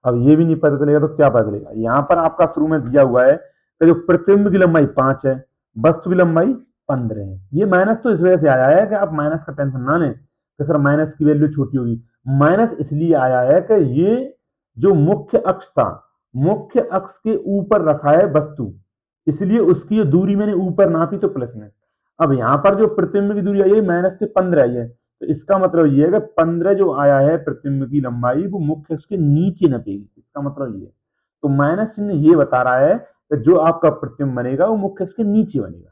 अब ये भी नहीं पता चलेगा तो क्या पता चलेगा। यहाँ पर आपका शुरू में दिया हुआ है कि जो प्रतिबिंब की लंबाई 5 है, वस्तु की लंबाई 15 है। ये माइनस तो इस वजह से आया है कि आप माइनस का टेंशन ना लें कि सर माइनस की वैल्यू छोटी होगी। माइनस इसलिए आया है कि ये जो मुख्य अक्ष था, मुख्य अक्ष के ऊपर रखा है वस्तु, इसलिए उसकी जो दूरी मैंने ऊपर नापी तो प्लस में। अब यहाँ पर जो प्रतिबिंब की दूरी आई है माइनस के 15 आई है, तो इसका मतलब ये है कि 15 जो आया है प्रतिबिंब की लंबाई वो मुख्य अक्ष के नीचे नपेगी, इसका मतलब ये। तो माइनस चिन्ह ये बता रहा है कि जो आपका प्रतिबिंब बनेगा वो मुख्य अक्ष के नीचे बनेगा।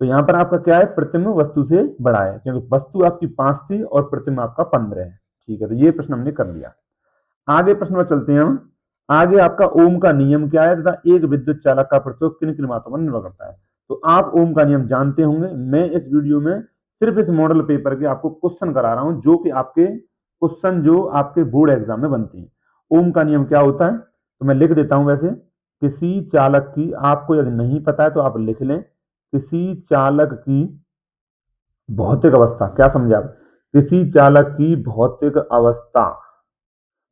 तो यहाँ पर आपका क्या है, प्रतिबिंब वस्तु से बड़ा है, क्योंकि वस्तु आपकी 5 थी और प्रतिबिंब आपका 15 है। ठीक है, तो ये प्रश्न हमने कर लिया। आगे प्रश्न में चलते हैं हम। आगे आपका ओम का नियम क्या है तथा एक विद्युत चालक का प्रतिरोध किन किन बातों पर निर्भर करता है। तो आप ओम का नियम जानते होंगे। मैं इस वीडियो में सिर्फ इस मॉडल पेपर के आपको क्वेश्चन करा रहा हूं, जो कि आपके क्वेश्चन जो आपके बोर्ड एग्जाम में बनते हैं। ओम का नियम क्या होता है तो मैं लिख देता हूं। वैसे किसी चालक की, आपको यदि नहीं पता है तो आप लिख लें, किसी चालक की भौतिक अवस्था, क्या समझे आप, किसी चालक की भौतिक अवस्था।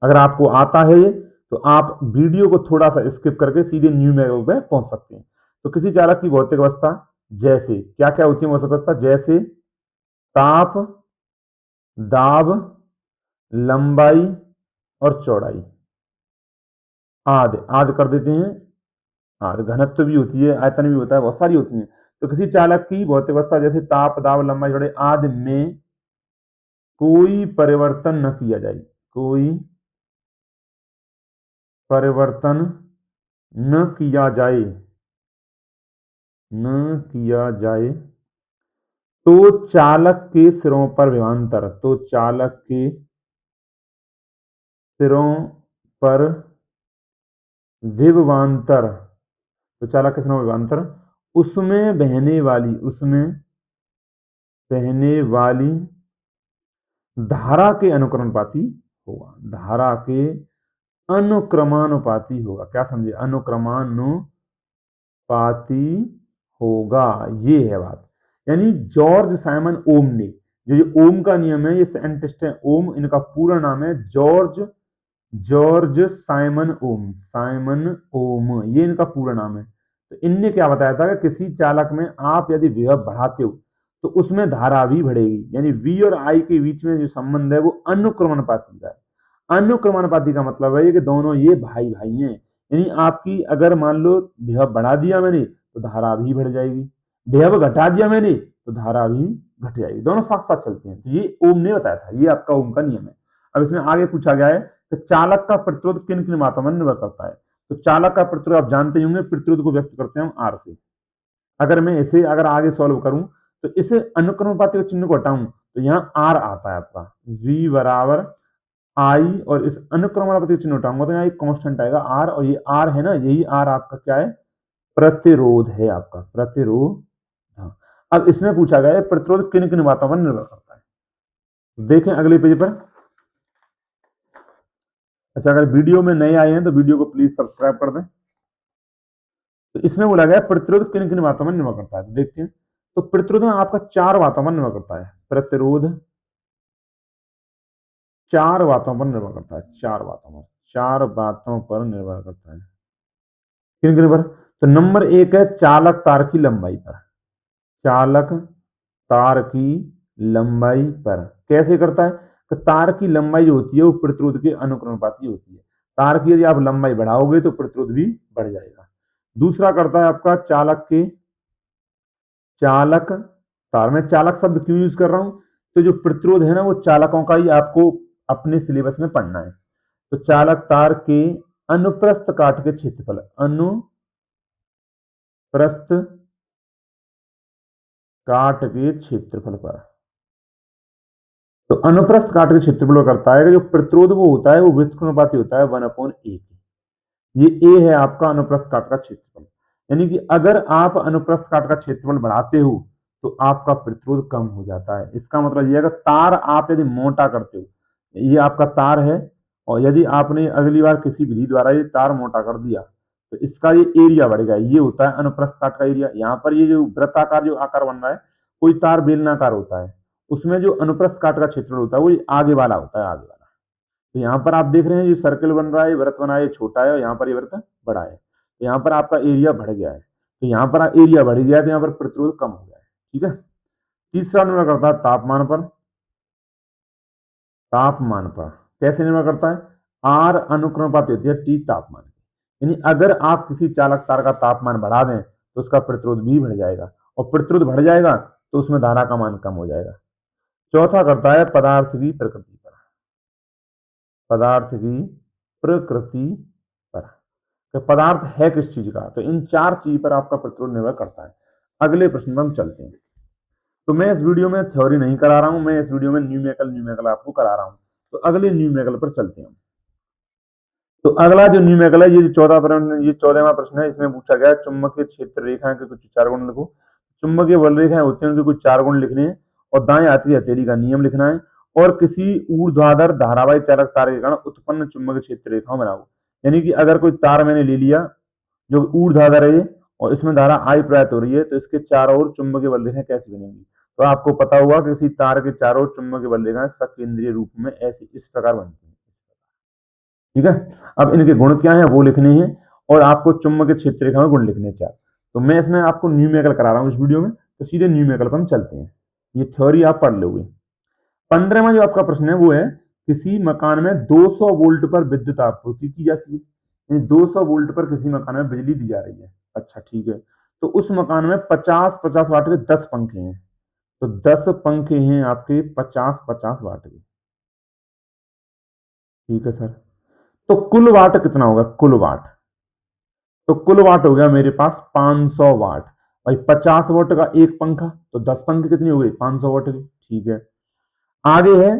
अगर आपको आता है ये तो आप वीडियो को थोड़ा सा स्किप करके सीधे न्यूमेरिकल पे पहुंच सकते हैं। तो किसी चालक की भौतिक अवस्था जैसे क्या क्या होती है भौतिक अवस्था, जैसे ताप, दाब, लंबाई और चौड़ाई आदि आदि कर देते हैं। आदि घनत्व भी होती है, आयतन भी होता है, बहुत सारी होती है। तो किसी चालक की भौतिक अवस्था जैसे ताप, दाब, लंबाई, चौड़ाई आदि में कोई परिवर्तन न किया जाए, कोई परिवर्तन न किया जाए, न किया जाए तो चालक के सिरों पर विभवांतर, तो चालक के सिरों पर विभवांतर, तो चालक के सिरों पर विभवांतर उसमें बहने वाली, उसमें बहने वाली धारा के अनुक्रमानुपाती होगा, धारा के अनुक्रमानुपाती होगा। क्या समझे, अनुक्रमानुपाती होगा, ये है बात। यानी जॉर्ज साइमन ओम ने, जो ये ओम का नियम है, ये साइंटिस्ट है ओम, इनका पूरा नाम है जॉर्ज जॉर्ज साइमन ओम, साइमन ओम, ये इनका पूरा नाम है। तो इनने क्या बताया था कि किसी चालक में आप यदि विभव बढ़ाते हो तो उसमें धारा भी बढ़ेगी। यानी V और I के बीच में जो संबंध है वो अनुक्रमानुपाती का है। अनुक्रमानुपाती का मतलब है कि दोनों ये भाई भाई हैं। यानी आपकी अगर मान लो विभव बढ़ा दिया मैंने तो धारा भी बढ़ जाएगी, विभव घटा दिया मैंने तो धारा भी घट जाएगी, दोनों साथ साथ चलते हैं। तो ये ओम ने बताया था, ये आपका ओम का नियम है। अब इसमें आगे पूछा गया है कि चालक का प्रतिरोध किन किन मात्रा में निर्भर करता है। तो चालक का प्रतिरोध आप जानते होंगे, प्रतिरोध को व्यक्त करते हैं हम R से। अगर मैं इसे अगर आगे सॉल्व करूं तो इसे अनुक्रमानुपाती चिन्ह को हटाऊं तो यहाँ R आता है आपका V बराबर I, और इस अनुक्रमानुपाती चिन्ह हटाऊंगा तो यहाँ एक कांस्टेंट आएगा R, और ये R है ना, यही R आपका क्या है, प्रतिरोध है आपका, प्रतिरोध। हाँ, अब इसमें पूछा गया है प्रतिरोध किन किन बातों पर निर्भर करता है। देखें अगले पेज पर। अच्छा, अगर वीडियो में नए आए हैं तो वीडियो को प्लीज सब्सक्राइब कर दें। तो इसमें बोला गया प्रतिरोध किन किन बातों में निर्भर करता है, तो देखते हैं। तो प्रतिरोध में आपका 4 बातों पर निर्भर करता है, प्रतिरोध 4 बातों पर निर्भर करता है, 4 बातों पर, 4 बातों पर निर्भर करता है। किन किन पर, तो नंबर 1 है चालक तार की लंबाई पर, चालक तार की लंबाई पर कैसे करता है, तो तार की लंबाई जो होती है वो प्रतिरोध के अनुक्रमानुपाती होती है। तार की यदि आप लंबाई बढ़ाओगे तो प्रतिरोध भी बढ़ जाएगा। दूसरा करता है आपका चालक के, चालक तार में चालक शब्द क्यों यूज कर रहा हूं, तो जो प्रतिरोध है ना वो चालकों का ही आपको अपने सिलेबस में पढ़ना है। तो चालक तार के अनुप्रस्थ काट के क्षेत्रफल, अनुप्रस्थ काट के क्षेत्रफल पर, तो अनुप्रस्थ काट के क्षेत्रफल करता है कि जो प्रतिरोध वो होता है वो व्युत्क्रमानुपाती होता है 1/a। ये A है आपका अनुप्रस्थ काट का क्षेत्रफल। यानी कि अगर आप अनुप्रस्थ काट का क्षेत्रफल बढ़ाते हो तो आपका प्रतिरोध कम हो जाता है। इसका मतलब यह है कि तार आप यदि मोटा करते हो, ये आपका तार है, और यदि आपने अगली बार किसी विधि द्वारा ये तार मोटा कर दिया तो इसका ये एरिया बढ़ेगा, ये होता है अनुप्रस्थ काट का एरिया। यहाँ पर ये जो वृत्ताकार जो आकार बन रहा है, कोई तार बेलनाकार होता है, उसमें जो अनुप्रस्थ काट का क्षेत्रफल होता है वो आगे वाला होता है, आगे वाला। तो यहाँ पर आप देख रहे हैं ये सर्कल बन रहा है, ये वृत्त बना है, ये छोटा है और यहाँ पर ये वृत्त बड़ा है। तो यहाँ पर आपका एरिया बढ़ गया है, तो यहाँ पर एरिया बढ़ गया है, तो यहाँ पर प्रतिरोध कम हो गया है। ठीक है। तीसरा निर्भर करता है तापमान पर। तापमान पर कैसे निर्भर करता है? आर अनुक्रमानुपाती होती है टी तापमान की। यानी अगर आप किसी चालक तार का तापमान बढ़ा दें तो उसका प्रतिरोध भी बढ़ जाएगा, और प्रतिरोध बढ़ जाएगा तो उसमें धारा का मान कम हो जाएगा। चौथा करता है पदार्थ की प्रकृति पर। पदार्थ की प्रकृति पर, तो पदार्थ है किस चीज का, तो इन चार चीज पर आपका प्रतिरोध निर्भर करता है। अगले प्रश्न पर हम चलते हैं। तो मैं इस वीडियो में थ्योरी नहीं करा रहा हूं, मैं इस वीडियो में न्यूमेरिकल आपको करा रहा हूं। तो अगले न्यूमेरिकल पर चलते हैं। तो अगला जो न्यूमेरिकल है, ये 14वां प्रश्न है। इसमें पूछा गया चुंबकीय क्षेत्र रेखाएं के कुछ चार गुण लिखो। चुंबकीय बल रेखाएं होती हैं, उनके कुछ चार गुण लिखने हैं, और दाएं हाथ की हथेली का नियम लिखना है, और किसी ऊर्ध्वाधर धारावाही चालक तार के कारण उत्पन्न चुंबकीय क्षेत्र रेखाओं बनाओ। यानी कि अगर कोई तार मैंने ले लिया जो ऊर्ध्वाधर है और इसमें धारा आई प्रवाहित हो रही है, तो इसके चारों ओर चुंबकीय बल रेखाएं कैसे बनेंगी? तो आपको पता होगा कि किसी तार के चारों ओर चुंबकीय बल रेखाएं सकेंद्रीय रूप में ऐसे इस प्रकार बनती है। ठीक है। अब इनके गुण क्या है वो लिखने हैं, और आपको चुंबकीय क्षेत्र रेखा में गुण लिखने चाहिए। तो मैं इसमें आपको न्यूमेरिकल करा रहा हूं इस वीडियो में, तो सीधे न्यूमेरिकल पर हम चलते हैं। ये थ्योरी आप पढ़ लोगे। 15वां जो आपका प्रश्न है वो है किसी मकान में 200 वोल्ट पर विद्युत आपूर्ति की जाती है। 200 वोल्ट पर किसी मकान में बिजली दी जा रही है। अच्छा ठीक है। तो उस मकान में 50-50 वाट के 10 पंखे हैं। तो 10 पंखे हैं आपके 50-50 वाट के। ठीक है सर। तो कुल वाट कितना होगा? कुल वाट, तो कुल वाट हो गया मेरे पास 500 वाट। भाई 50 वाट का एक पंखा, तो 10 पंखे कितनी हो गई? 500 वाट की। ठीक है। आगे है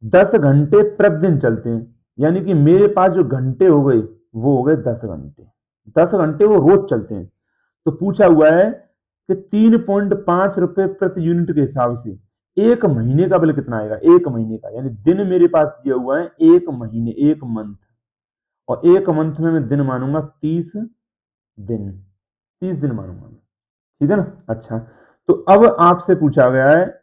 10 घंटे प्रतिदिन चलते हैं, यानी कि मेरे पास जो घंटे हो गए वो हो गए 10 घंटे। 10 घंटे वो रोज चलते हैं। तो पूछा हुआ है कि 3.5 रुपए प्रति यूनिट के हिसाब से एक महीने का बिल कितना आएगा? एक महीने का, यानी दिन मेरे पास दिया हुआ है एक महीने, एक मंथ, और एक मंथ में मैं दिन मानूंगा 30 दिन, 30 दिन मानूंगा मैं। ठीक है ना। अच्छा, तो अब आपसे पूछा गया है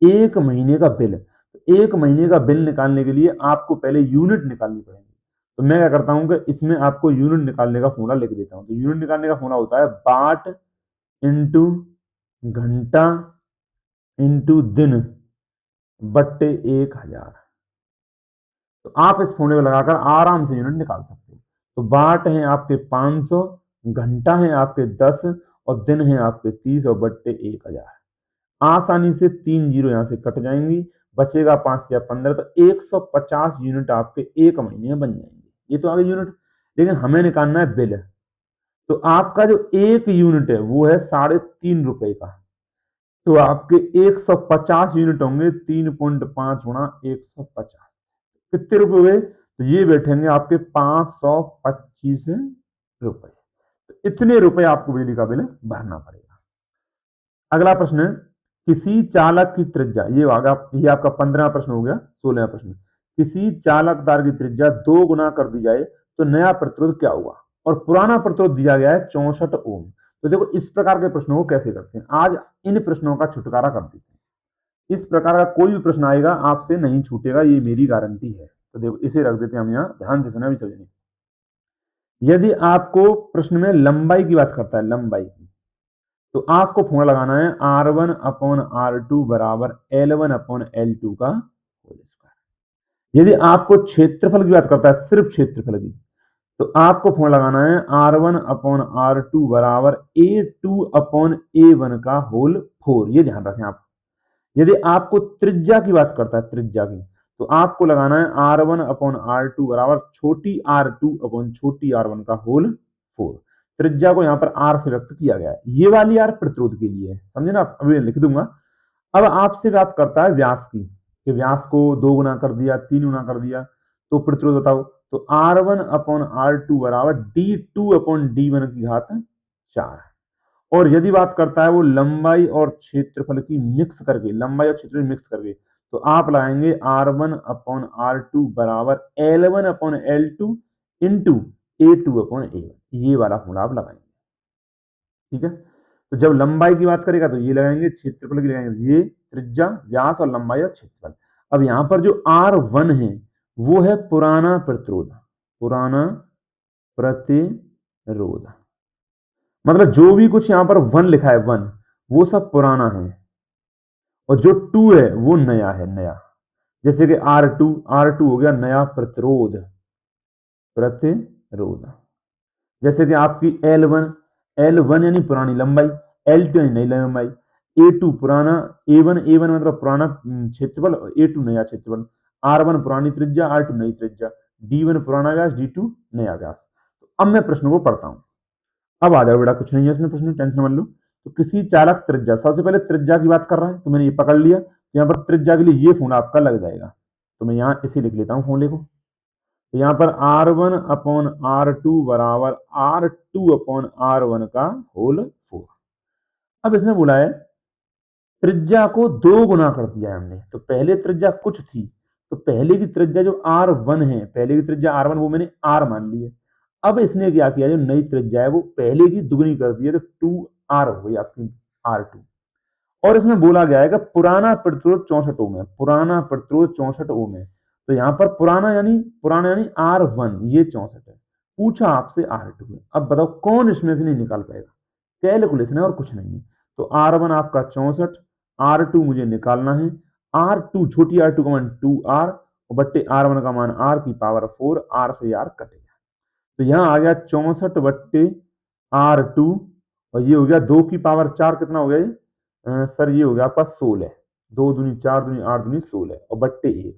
एक महीने का बिल। तो एक महीने का बिल निकालने के लिए आपको पहले यूनिट निकालनी पड़ेगी। तो मैं क्या करता हूं कि इसमें आपको यूनिट निकालने का फॉर्मूला लिख देता हूं। तो यूनिट निकालने का फॉर्मूला होता है वाट इंटू घंटा इंटू दिन बट्टे 1000। तो आप इस फॉर्मूले को लगाकर आराम से यूनिट निकाल सकते हो। तो वाट है आपके 500, घंटा है आपके 10, और दिन है आपके 30, और बट्टे 1000। आसानी से 3 जीरो यहां से कट जाएंगी, बचेगा 5 या 15, तो 150 यूनिट आपके एक महीने में बन जाएंगे। ये तो आगे यूनिट, लेकिन हमें निकालना है बिल। तो आपका जो एक यूनिट है वो है 3.5 रुपए का। तो आपके 150 यूनिट होंगे 3.5 गुणा 150, कितने रुपए हुए? तो ये बैठेंगे आपके 525 रुपए। तो इतने रुपए आपको बिजली का बिल भरना पड़ेगा। अगला प्रश्न है किसी चालक की त्रिज्या, ये आपका 15वां प्रश्न हो गया। 16वां प्रश्न, किसी चालक तार की त्रिज्या 2 गुना कर दी जाए तो नया प्रतिरोध क्या होगा? और पुराना प्रतिरोध दिया गया है 64 ओम। तो देखो इस प्रकार के प्रश्नों को कैसे करते हैं, आज इन प्रश्नों का छुटकारा कर देते हैं। इस प्रकार का कोई भी प्रश्न आएगा आपसे नहीं छूटेगा, ये मेरी गारंटी है। तो देखो इसे रख देते हैं हम यहाँ, ध्यान से सुना भी समझेंगे। यदि आपको प्रश्न में लंबाई की बात करता है, लंबाई की, तो आपको फॉर्मूला लगाना है R1 अपॉन R2 बराबर L1 अपॉन L2 का होल स्क्वायर। यदि आपको क्षेत्रफल की बात करता है, सिर्फ क्षेत्रफल की, तो आपको फॉर्मूला लगाना है R1 अपॉन R2 बराबर A2 अपॉन A1 का होल 4। ये ध्यान रखें आप। यदि आपको त्रिज्या की बात करता है, त्रिज्या की, तो आपको लगाना है R1 अपॉन R2 बराबर छोटी R2 अपॉन छोटी R1 का होल 4। त्रिज्या को यहाँ पर R से व्यक्त किया गया है। ये वाली R प्रतिरोध के लिए है, समझे ना। अभी लिख दूंगा। अब आपसे बात करता है व्यास की, कि व्यास को 2 गुना कर दिया, 3 गुना कर दिया, तो प्रतिरोध बताओ। तो R1 अपॉन R2 बराबर D2 अपॉन D1 की घात 4। और यदि बात करता है वो लंबाई और क्षेत्रफल की मिक्स करके, लंबाई और क्षेत्रफल मिक्स करके, तो आप लाएंगे R1 अपॉन R2 बराबर L1 upon L2 into A2 upon A1। ये वाला फॉर्मूला आप लगाएंगे। ठीक है। तो जब लंबाई की बात करेगा तो ये लगाएंगे, क्षेत्रफल की लगाएंगे, ये त्रिज्या, व्यास और लंबाई और क्षेत्रफल। अब यहाँ पर जो R1 है वो है पुराना प्रतिरोध। पुराना प्रतिरोध मतलब जो भी कुछ यहां पर 1 लिखा है 1 वो सब पुराना है और जो 2 है वो नया है, नया। जैसे कि R2 हो गया नया प्रतिरोध। प्रतिरोध जैसे कि आपकी L1 यानी पुरानी लंबाई, L2 यानी नई लंबाई, A2 पुराना, A1 मतलब पुराना क्षेत्रफल, A2 नया क्षेत्रफल, R1 पुरानी त्रिज्या, R2 नई त्रिज्या, D1 पुराना व्यास, D2 नया व्यास। तो अब मैं प्रश्न को पढ़ता हूं। अब आ जाओ बेटा, कुछ नहीं है इसमें प्रश्न, टेंशन मत लो। तो किसी चालक त्रिज्या, सबसे पहले त्रिज्या की बात कर रहा है तो मैंने ये पकड़ लिया। यहाँ पर त्रिज्या के लिए ये फॉर्मूला आपका लग जाएगा, तो मैं यहाँ इसे लिख लेता हूँ फॉर्मूले को। तो यहाँ पर R1 अपॉन R2 बराबर R2 अपॉन R1 का होल 4। अब इसमें बोला है त्रिज्या को 2 गुना कर दिया है हमने। तो पहले त्रिज्या कुछ थी, तो पहले की त्रिज्या जो R1 है, पहले की त्रिज्या R1 वो मैंने R मान ली है। अब इसने क्या किया, जो नई त्रिज्या है वो पहले की दुगनी कर दी है, तो 2R हो गई आपकी R2। और इसमें बोला गया है कि पुराना प्रतिरोध 64 ओम है, पुराना प्रतिरोध 64 ओम है। तो यहाँ पर पुराना यानी R1 ये 64 है, पूछा आपसे R2 है। अब बताओ कौन इसमें से नहीं निकाल पाएगा, कैलकुलेशन है और कुछ नहीं है। तो R1 आपका 64, R2 मुझे निकालना है, R2 छोटी R2 का मान 2R बट्टे R1 का मान R की पावर 4, R से R कटेगा। तो यहाँ आ गया 64 बट्टे R2 और ये हो गया 2 की पावर 4, कितना हो गया ये सर, ये हो गया आपका 16, 2 दूनी 4 दूनी 8 दूनी 16 और बट्टे 1।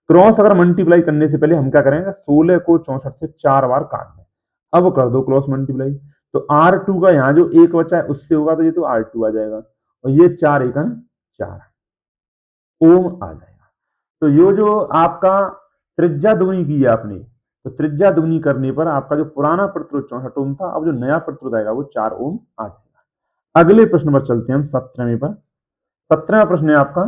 क्रॉस अगर मल्टीप्लाई करने से पहले हम क्या करेंगे, 16 को 64 से 4 बार काट दें। अब कर दो क्रॉस मल्टीप्लाई, तो R2 का यहाँ जो 1 बचा है उससे होगा तो ये तो R2 आ जाएगा और ये 4 1 4 ओम आ जाएगा। तो ये जो आपका त्रिज्या दुगनी की है आपने, तो त्रिज्या दुगनी करने पर आपका जो पुराना प्रतिरोध 64 ओम था, अब जो नया प्रतिरोध आएगा वो 4 ओम आ जाएगा। अगले प्रश्न पर चलते हैं हम 17वें पर। 17वां प्रश्न है आपका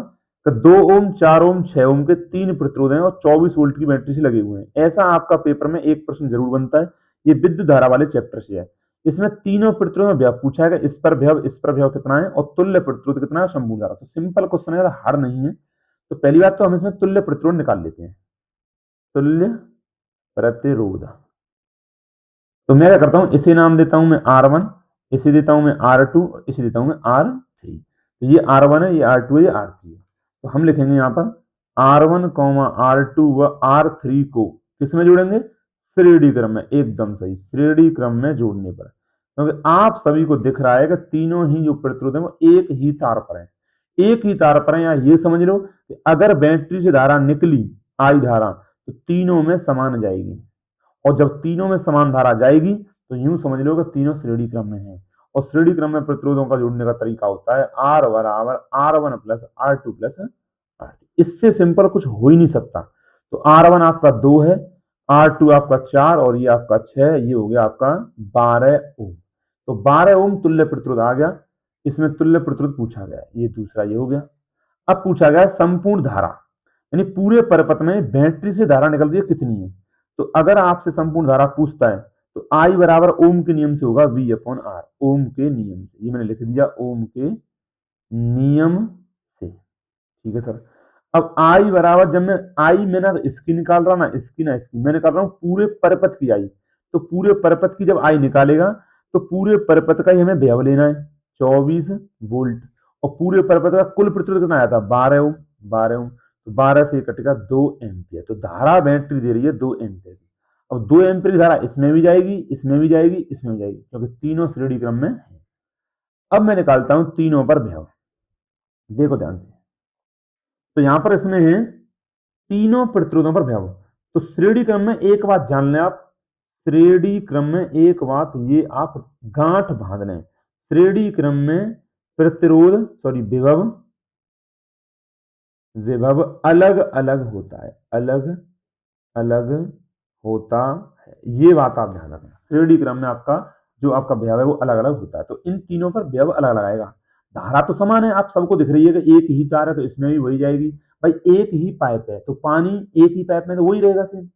कि 2 ओम 4 ओम 6 ओम के 3 प्रतिरोध हैं और 24 वोल्ट की बैटरी से लगे हुए हैं। ऐसा आपका पेपर में एक प्रश्न जरूर बनता है, ये विद्युत धारा वाले चैप्टर से है। इसमें तीनों प्रतिरोध में व्यव पूछा है, इस पर व्यव कितना है और तुल्य प्रतिरोध कितना है, संपूर्ण धारा। तो सिंपल क्वेश्चन है, हार्ड नहीं है। तो पहली बात तो हम इसमें तुल्य प्रतिरोध निकाल लेते हैं, तुल्य प्रतिरोध। तो मैं क्या करता हूं, इसे नाम देता हूं मैं R1, इसे देता हूं मैं R2, इसे देता हूं मैं R3। तो ये R1 है, ये R2 है, ये R3 है। तो हम लिखेंगे यहाँ पर R1, R2 व R3 को किसमें जोड़ेंगे, श्रेणी क्रम में। एकदम सही, श्रेणी क्रम में जोड़ने पर, क्योंकि आप सभी को दिख रहा है कि तीनों ही जो प्रतिरोध है वो एक ही तार पर है, एक ही तार पर है। या ये समझ लो कि अगर बैटरी से धारा निकली, आई धारा, तो तीनों में समान जाएगी, और जब तीनों में समान धारा जाएगी तो यूं समझ लो कि तीनों श्रेणी क्रम में हैं। और श्रेणी क्रम में प्रतिरोधों का जोड़ने का तरीका होता है R बराबर R1 plus R2 plus R3। इससे सिंपल कुछ हो ही नहीं सकता। तो R1 आपका 2 है, R2 आपका 4 और ये आपका 6, ये हो गया आपका 12 ओम। तो 12 ओम तुल्य प्रतिरोध आ गया। इसमें तुल्य प्रतिरोध पूछा गया, ये दूसरा ये हो गया। अब पूछा गया संपूर्ण धारा, यानी पूरे परिपथ में बैटरी से धारा निकल रही है कितनी है। तो अगर आपसे संपूर्ण धारा पूछता है तो I बराबर ओम के नियम से होगा V अपॉन R, ओम के नियम से। ये मैंने लिख दिया ओम के नियम से, ठीक है सर। अब I बराबर, जब मैं I में ना इसकी निकाल रहा ना इसकी ना इसकी, मैं निकाल रहा हूं पूरे परिपथ की I। तो पूरे परिपथ की जब I निकालेगा तो पूरे परिपथ का ही हमें व्यव लेना है 24 वोल्ट, और पूरे परिपथ का कुल प्रतिरोध कितना आया था 12 ओम, 12 ओम। तो 12 से कटेगा 2 एम्पियर। तो धारा बैटरी दे रही है 2 एम्पियर। अब 2 एम्पियर की धारा इसमें भी जाएगी, इसमें भी जाएगी, इसमें भी जाएगी, क्योंकि तीनों श्रेणी क्रम में है। अब मैं निकालता हूं तीनों पर व्यव, देखो ध्यान से। तो यहां पर इसमें है तीनों प्रतिरोधों पर व्यव। तो श्रेणी क्रम में एक बात जान लें आप, श्रेणी क्रम में एक बात ये आप गांठ बांध लें, श्रेणी क्रम में प्रतिरोध विभव अलग अलग होता है, अलग अलग होता है। ये बात आप ध्यान रखना, श्रेणी क्रम में आपका जो आपका व्यव है वो अलग अलग होता है। तो इन तीनों पर व्यव अलग अलग आएगा। धारा तो समान है, आप सबको दिख रही है कि एक ही तार है, तो इसमें भी वही जाएगी। भाई एक ही पाइप है तो पानी एक ही पाइप में तो वही रहेगा सेम।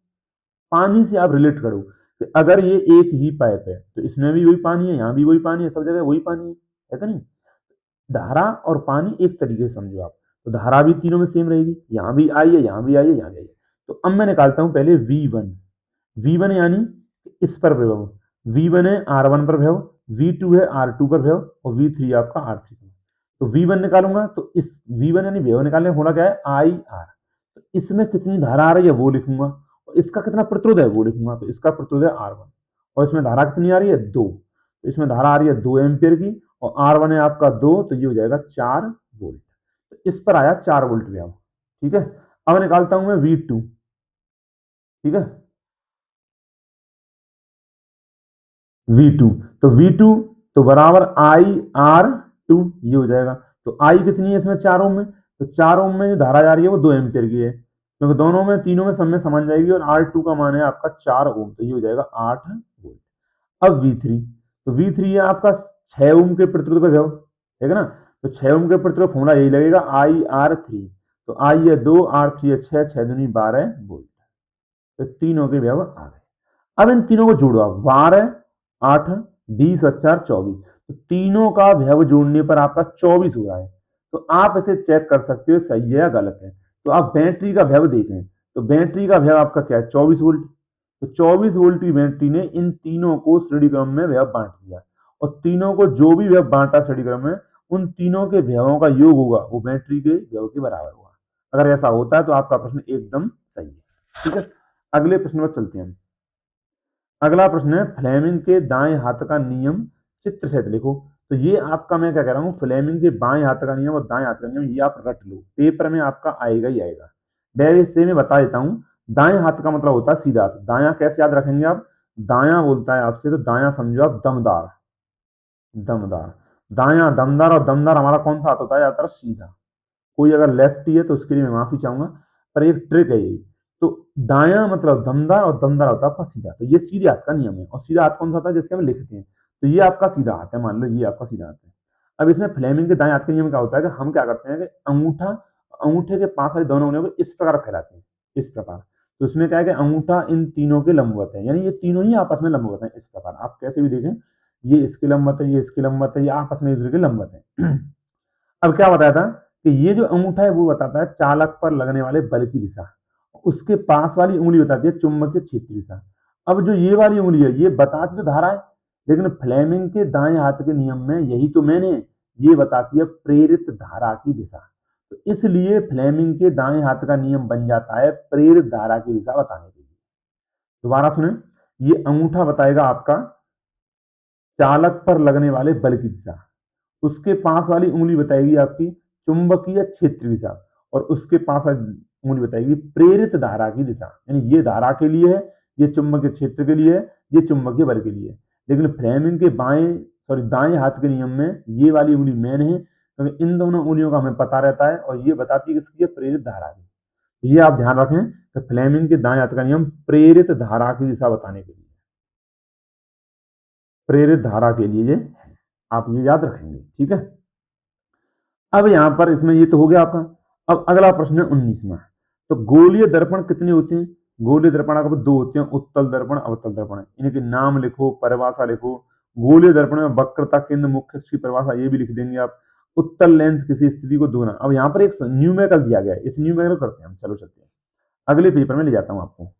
पानी से आप रिलेट करो कि अगर ये एक ही पाइप है तो इसमें भी वही पानी है, यहाँ भी वही पानी है, सब जगह वही पानी है कि नहीं। धारा और पानी एक तरीके से समझो आप, तो धारा भी तीनों में सेम रहेगी, यहाँ भी आई है, यहाँ भी आई है, यहाँ भी आई है। तो अब मैं निकालता हूं पहले V1। V1 यानी इस पर विभव, V1 है R1 पर विभव, V2 है R2 पर विभव और V3 आपका R3 पर। तो V1 निकालूंगा तो इस V1 यानी विभव निकालने होना क्या है IR। तो इसमें कितनी धारा आ रही है वो लिखूंगा और इसका कितना प्रतिरोध है वो लिखूंगा। तो इसका प्रतिरोध है R1 और इसमें धारा कितनी आ रही है 2। तो इसमें धारा आ रही है 2 एम्पियर की और R1 है आपका 2, तो ये हो जाएगा 4 वोल्ट। तो इस पर आया 4 वोल्ट विभव। ठीक है, अब निकालता हूं मैं V2। ठीक है, V2, तो V2 तो बराबर IR2, ये हो जाएगा। तो I कितनी है इसमें 4 ओम में, तो 4 ओम में जो धारा जा रही है वो 2 एम्पियर की है, क्योंकि दोनों में तीनों में सब में समान जाएगी और R2 का मान है आपका 4 ओम, तो ये हो जाएगा 8 वोल्ट। अब V3, तो V3 है आपका 6 ओम के प्रतिरोध पर विभव, ठीक है ना। तो 6 ओम के प्रतिरोध फॉर्मूला यही लगेगा IR3। तो I है 2, R3 है 6, 6 दूनी 12 वोल्ट। तो तीनों के विभव आ गए। अब इन तीनों को जोड़ो आप, 12 8 20 और 4 24। तो तीनों का विभव जोड़ने पर आपका 24 हो रहा है। तो आप इसे चेक कर सकते हो सही है या गलत है। तो आप बैटरी का विभव देखें, तो बैटरी का विभव आपका क्या है 24 वोल्ट। तो 24 वोल्ट की बैटरी ने इन तीनों को श्रेणी क्रम में विभव बांट दिया और तीनों को जो भी विभव बांटा श्रेणी क्रम में, उन तीनों के विभवों का योग होगा वो बैटरी के विभव के बराबर होगा। अगर ऐसा होता है तो आपका प्रश्न एकदम सही है। ठीक है, अगले प्रश्न पर चलते हैं। अगला प्रश्न है फ्लेमिंग के दाएं हाथ का नियम चित्र सहित लिखो। तो ये आपका मैं क्या कह रहा हूँ, फ्लेमिंग के बाएं हाथ का नियम और दाएं हाथ का नियम ये आप रट लो, पेपर में आपका आएगा ही आएगा। मैं इससे मैं बता देता हूँ। दाएं हाथ का मतलब होता है सीधा हाथ। दायां कैसे याद रखेंगे आप, दायां बोलता है आपसे तो दायां समझो आप दमदार, दमदार दायां दमदार, और दमदार हमारा कौन सा हाथ होता है ज्यादातर सीधा। कोई अगर लेफ्टी है तो उसके लिए मैं माफी चाहूंगा, पर एक ट्रिक है ये। तो दायां मतलब दमदार और दमदार होता है आपका सीधा। तो ये सीधे हाथ का नियम है और सीधा हाथ कौन सा होता है जिससे हम लिखते हैं। तो ये आपका सीधा हाथ है, मान लो ये आपका सीधा हाथ है। अब इसमें फ्लेमिंग के दाएं हाथ का नियम क्या होता है कि हम क्या करते हैं कि अंगूठा अंगूठे के पास वाली दोनों उंगलियों को इस प्रकार फैलाते हैं, इस प्रकार। तो इसमें क्या है कि अंगूठा इन तीनों के लंबवत है, यानी ये तीनों ही आपस में लंबवत है इस प्रकार। आप कैसे भी देखें, ये इसके लंबवत है, ये इसके लंबवत है, ये आपस में एक दूसरे के लंबवत है। अब क्या बताया था कि ये जो अंगूठा है वो बताता है चालक पर लगने वाले बल की दिशा, उसके पास वाली उंगली बताती है चुंबकीय क्षेत्र दिशा। अब जो ये वाली उंगली है ये बताती तो धारा है, लेकिन फ्लेमिंग के दाएं हाथ के नियम में यही तो मैंने, ये बताती है प्रेरित धारा की दिशा। तो इसलिए फ्लेमिंग के दाएं हाथ का नियम बन जाता है प्रेरित धारा की दिशा बताने के लिए। दोबारा सुने, ये अंगूठा बताएगा आपका चालक पर लगने वाले बल की दिशा, उसके पास वाली उंगली बताएगी आपकी चुंबकीय क्षेत्र दिशा और उसके पास वाली उंगली बताएगी प्रेरित धारा की दिशा। यानी ये धारा के लिए है, ये चुंबकीय क्षेत्र के लिए है, ये चुंबकीय बल के लिए है। लेकिन फ्लेमिंग के दाएं हाथ के नियम में ये वाली उंगली मेन है, क्योंकि इन दोनों उंगलियों का हमें पता रहता है और ये बताती है किसकी है प्रेरित धारा की। ये आप ध्यान रखें कि फ्लेमिंग के दाएं हाथ का नियम प्रेरित धारा की दिशा बताने के लिए, प्रेरित धारा के लिए ये आप ये याद रखेंगे। ठीक है, अब यहां पर इसमें ये तो हो गया आपका। अब अगला प्रश्न है 19वां। तो गोलीय दर्पण कितने होते हैं, गोलीय दर्पण आपको दो होते हैं, उत्तल दर्पण अवतल दर्पण। इनके नाम लिखो, परिभाषा लिखो। गोलीय दर्पण में वक्रता केंद्र मुख्य अक्ष की परिभाषा ये भी लिख देंगे आप। उत्तल लेंस किसी स्थिति को दोगुना। अब यहाँ पर एक न्यूमेरिकल दिया गया है, इस न्यूमेरिकल करते हैं हम, चलो चलते हैं अगले पेपर में ले जाता हूं आपको।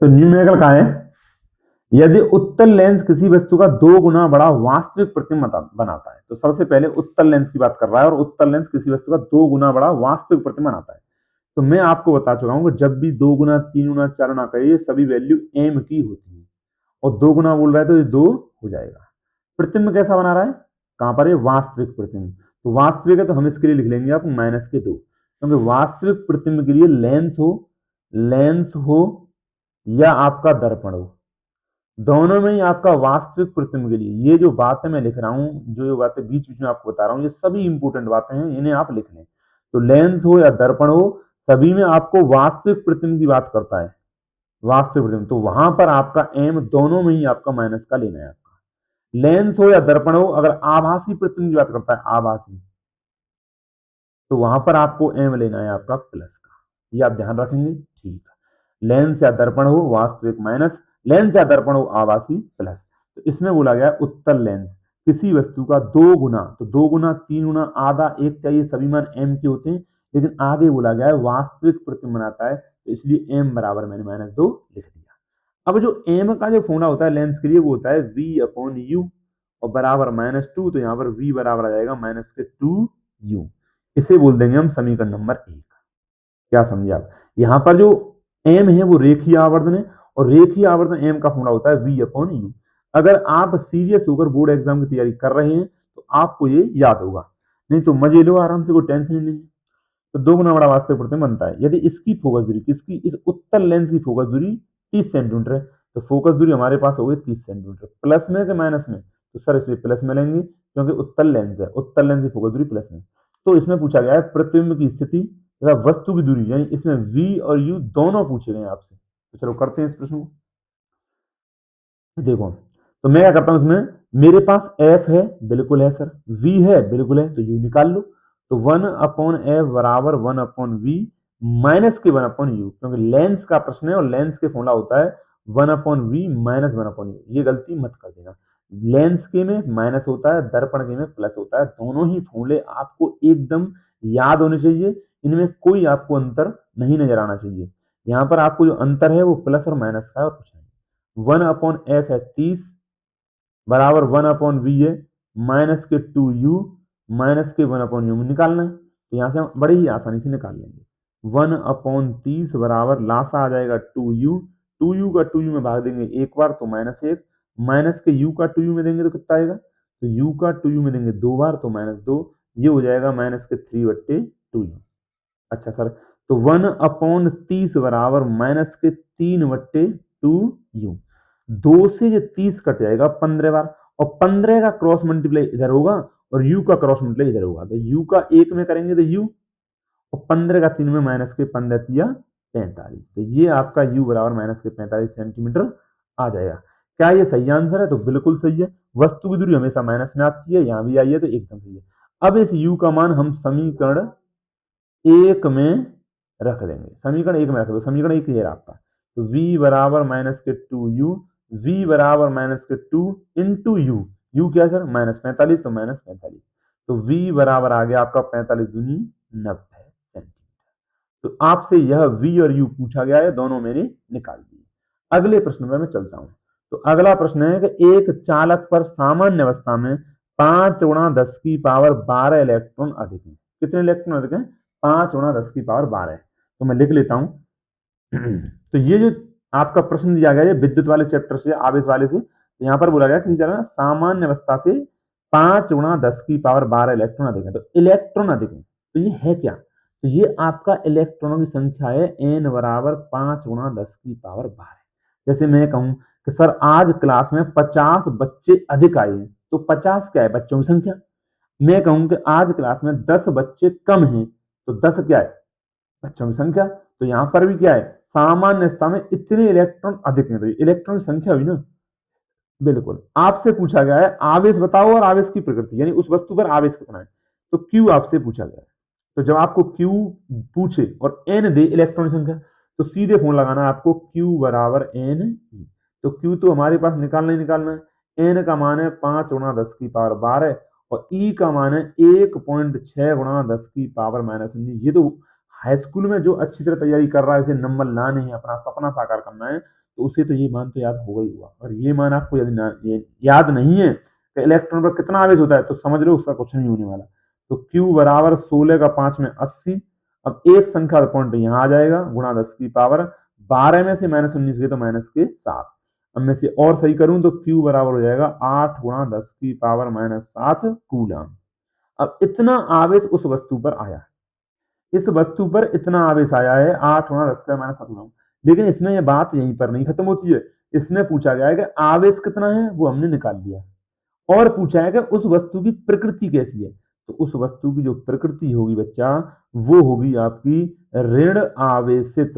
तो न्यूमेरिकल कहा है, यदि उत्तल लेंस किसी वस्तु का 2 गुना बड़ा वास्तविक प्रतिबिंब बनाता है। तो सबसे पहले उत्तल लेंस की बात कर रहा है और उत्तल लेंस किसी वस्तु का 2 गुना बड़ा वास्तविक प्रतिबिंब बनाता है। तो मैं आपको बता चुका हूं कि जब भी 2 गुना 3 गुना 4 गुना का ये सभी वैल्यू एम की होती है और 2 गुना बोल रहा है तो ये 2 हो जाएगा। प्रतिबिंब कैसा बना रहा है, कहां पर है वास्तविक प्रतिबिंब। तो वास्तविक है तो हम इसके लिए लिख लेंगे आप -2, क्योंकि वास्तविक प्रतिबिंब के लिए लेंस हो या आपका दर्पण हो, दोनों में ही आपका वास्तविक प्रतिबिंब के लिए ये जो बातें मैं लिख रहा हूं, जो ये बातें बीच बीच में आपको बता रहा हूं, ये सभी इंपोर्टेंट बातें हैं, इन्हें आप लिख लें। तो लेंस हो या दर्पण हो, सभी में आपको वास्तविक प्रतिबिंब की बात करता है, वास्तविक प्रतिबिंब। तो वहां पर आपका एम दोनों में ही आपका माइनस का लेना है। आपका लेंस हो या दर्पण हो, अगर आभासी प्रतिबिंब की बात करता है, आभासी, तो वहां पर आपको एम लेना है आपका प्लस का। ये आप ध्यान रखेंगे। ठीक है, लेंस या दर्पण हो वास्तविक माइनस, लेंस या दर्पण हो आभासी प्लस। तो इसमें बोला गया उत्तल लेंस, किसी वस्तु का 2 गुना, तो 2 गुना, 3 गुना, आधा, 1 चाहिए, सभी मान m के होते हैं, लेकिन आगे बोला गया है वास्तविक प्रतिबिंब बनाता है, तो इसलिए m बराबर मैंने -2 लिख दिया। अब जो m का जो फॉर्मूला होता है लेंस के लिए वो होता है v/u और बराबर -2, तो यहाँ पर v बराबर आ जाएगा -2u। इसे बोल देंगे हम समीकरण नंबर 1। क्या समझे आप? यहाँ पर जो m है वो रेखीय आवर्धन है और रेखीय आवर्धन m का फॉर्मूला होता है v/u। अगर आप सीरियस होकर बोर्ड एग्जाम की तैयारी कर रहे हैं तो आपको ये याद होगा, नहीं तो मजे लो आराम से, कोई टेंशन नहीं लेंगे। तो 2 गुना बड़ा वास्तविक प्रतिबिंब बनता है यदि इसकी फोकस दूरी, किसकी, इस उत्तल लेंस की फोकस दूरी 30 सेंटीमीटर है, तो फोकस दूरी हमारे पास हो गई 30 सेंटीमीटर। प्लस में कि माइनस में? तो सर इसमें प्लस में लेंगे क्योंकि उत्तल लेंस है, उत्तल लेंस की फोकस दूरी प्लस में। तो इसमें पूछा गया है प्रतिबिंब की स्थिति तथा वस्तु की दूरी, यानी इसमें v और u दोनों पूछे गए आपसे। तो चलो करते हैं इस प्रश्न को। देखो, तो मैं क्या करता हूं, इसमें मेरे पास f है, बिल्कुल है सर, v है, बिल्कुल है, तो u निकाल लो। तो 1/f बराबर 1/v माइनस के 1/u, क्योंकि लेंस का प्रश्न है और लेंस के फॉर्मूला होता है 1/v माइनस 1/u। ये गलती मत कर देना, लेंस के में माइनस होता है, दर्पण के में प्लस होता है। दोनों ही फॉर्मूले आपको एकदम याद होने चाहिए, इनमें कोई आपको अंतर नहीं नजर आना चाहिए। यहाँ पर आपको जो अंतर है वो प्लस और माइनस का है और कुछ नहीं। 1/f है 30 बराबर 1/v है माइनस के 2u माइनस के 1/u में निकालना है, तो यहाँ से हम बड़े ही आसानी से निकाल लेंगे। 1/30 बराबर लासा आ जाएगा 2u, 2u का 2u में भाग देंगे एक बार तो -1, माइनस के u का 2u में देंगे तो कितना आएगा, तो u का 2u में देंगे 2 बार तो -2, ये हो जाएगा माइनस के 3/2u। अच्छा सर, तो 1/30 बराबर माइनस के 3/2u। 2 से ये 30 कट जाएगा 15 बार, और 15 का क्रॉस मल्टीप्लाई इधर होगा और u का क्रॉस मल्टीप्लाई इधर होगा, तो u का 1 में करेंगे तो u, और 15 का 3 में माइनस के 15 45, तो ये आपका u बराबर माइनस के 45 सेंटीमीटर आ जाएगा। क्या ये सही आंसर है? तो बिल्कुल सही है। वस्तु की दूरी हमेशा माइनस में आती है, यहाँ भी आई है तो एकदम सही है। अब इस u का मान हम समीकरण 1 में रख देंगे, समीकरण 1 में रख दो, समीकरण 1 ये आपका, तो v बराबर माइनस के 2u, v बराबर माइनस के 2 इंटू u क्या सर -45, तो -45, तो v बराबर आ गया आपका 45 दूनी 90 सेंटीमीटर। तो आपसे यह v और u पूछा गया है, दोनों मैंने निकाल दिए। अगले प्रश्न पर मैं चलता हूं। तो अगला प्रश्न है कि एक चालक पर सामान्य अवस्था में 5 × 10⁻12 इलेक्ट्रॉन अधिक है। कितने इलेक्ट्रॉन अधिक है? 5 × 10⁻12। तो मैं लिख लेता हूं। तो ये जो आपका प्रश्न दिया गया है विद्युत वाले चैप्टर से, आवेश वाले से, तो यहाँ पर बोला गया कि सामान्य अवस्था से 5 × 10⁻12 इलेक्ट्रॉन अधिक है। तो इलेक्ट्रॉन अधिक है, तो ये है क्या? तो ये आपका इलेक्ट्रॉनों की संख्या है n बराबर 5 × 10⁻12। जैसे मैं कहूं कि सर आज क्लास में 50 बच्चे अधिक आए हैं, तो 50 क्या है? बच्चों की संख्या। मैं कहूं कि आज क्लास में 10 बच्चे कम हैं, तो 10 क्या है? बच्चों की संख्या। तो यहाँ पर भी क्या है? सामान्य अवस्था में इतने इलेक्ट्रॉन अधिक हैं, तो इलेक्ट्रॉन की संख्या हुई ना। बिल्कुल, आपसे पूछा गया है आवेश बताओ और आवेश की प्रकृति, यानी उस वस्तु पर आवेश कितना है, तो Q आपसे पूछा गया है। तो जब आपको Q पूछे और n दे इलेक्ट्रॉन संख्या, तो सीधे फोन लगाना आपको Q बराबर n। तो Q तो हमारे पास निकालना ही निकालना है। n का मान है 5 × 10⁻12 और E का मान है 1.6 × 10⁻−19। ये तो हाई स्कूल में जो अच्छी तरह तैयारी कर रहा है, इसे नंबर लाने हैं, अपना सपना साकार करना है, तो उसे तो ये मान तो याद होगा ही हुआ। और ये मान आपको यदि याद नहीं है कि इलेक्ट्रॉन पर कितना आवेश होता है, तो समझ लो उसका कुछ नहीं होने वाला। तो Q बराबर 16 का 5 में 80। अब एक संख्या पॉइंट यहाँ आ जाएगा गुणा 10⁻12 में से -19 गए तो -7। अब मैं से और सही करूं तो Q बराबर हो जाएगा 8 × 10⁻−7 कूलम। अब इतना आवेश उस वस्तु पर आया, इस वस्तु पर इतना आवेश आया है 8 × 10⁻7 कूलम। लेकिन इसमें यह बात यहीं पर नहीं खत्म होती है। इसमें पूछा गया है कि आवेश कितना है, वो हमने निकाल लिया, और पूछा है कि उस वस्तु की प्रकृति कैसी है। तो उस वस्तु की जो प्रकृति होगी बच्चा, वो होगी आपकी ऋण आवेशित।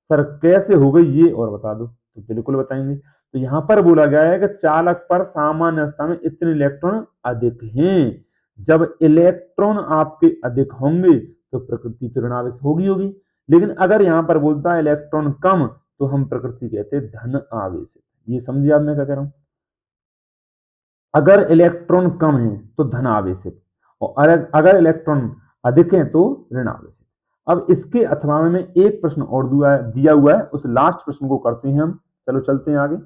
सर कैसे हो गई ये और बता दो, तो बिल्कुल बताएंगे। तो यहाँ पर बोला गया है कि चालक पर सामान्य अवस्था में इतने इलेक्ट्रॉन अधिक हैं। जब इलेक्ट्रॉन आपके अधिक होंगे तो प्रकृति तो ऋण आवेश होगी। लेकिन अगर यहाँ पर बोलता है इलेक्ट्रॉन कम, तो हम प्रकृति कहते हैं धन आवेश। ये समझिए आप मैं क्या कह रहा हूं। अगर इलेक्ट्रॉन कम है तो धन आवेशित, और अगर इलेक्ट्रॉन अधिक है तो ऋण आवेशित। अब इसके अथवा में एक प्रश्न और दिया हुआ है, उस लास्ट प्रश्न को करते हैं हम। चलो चलते हैं आगे।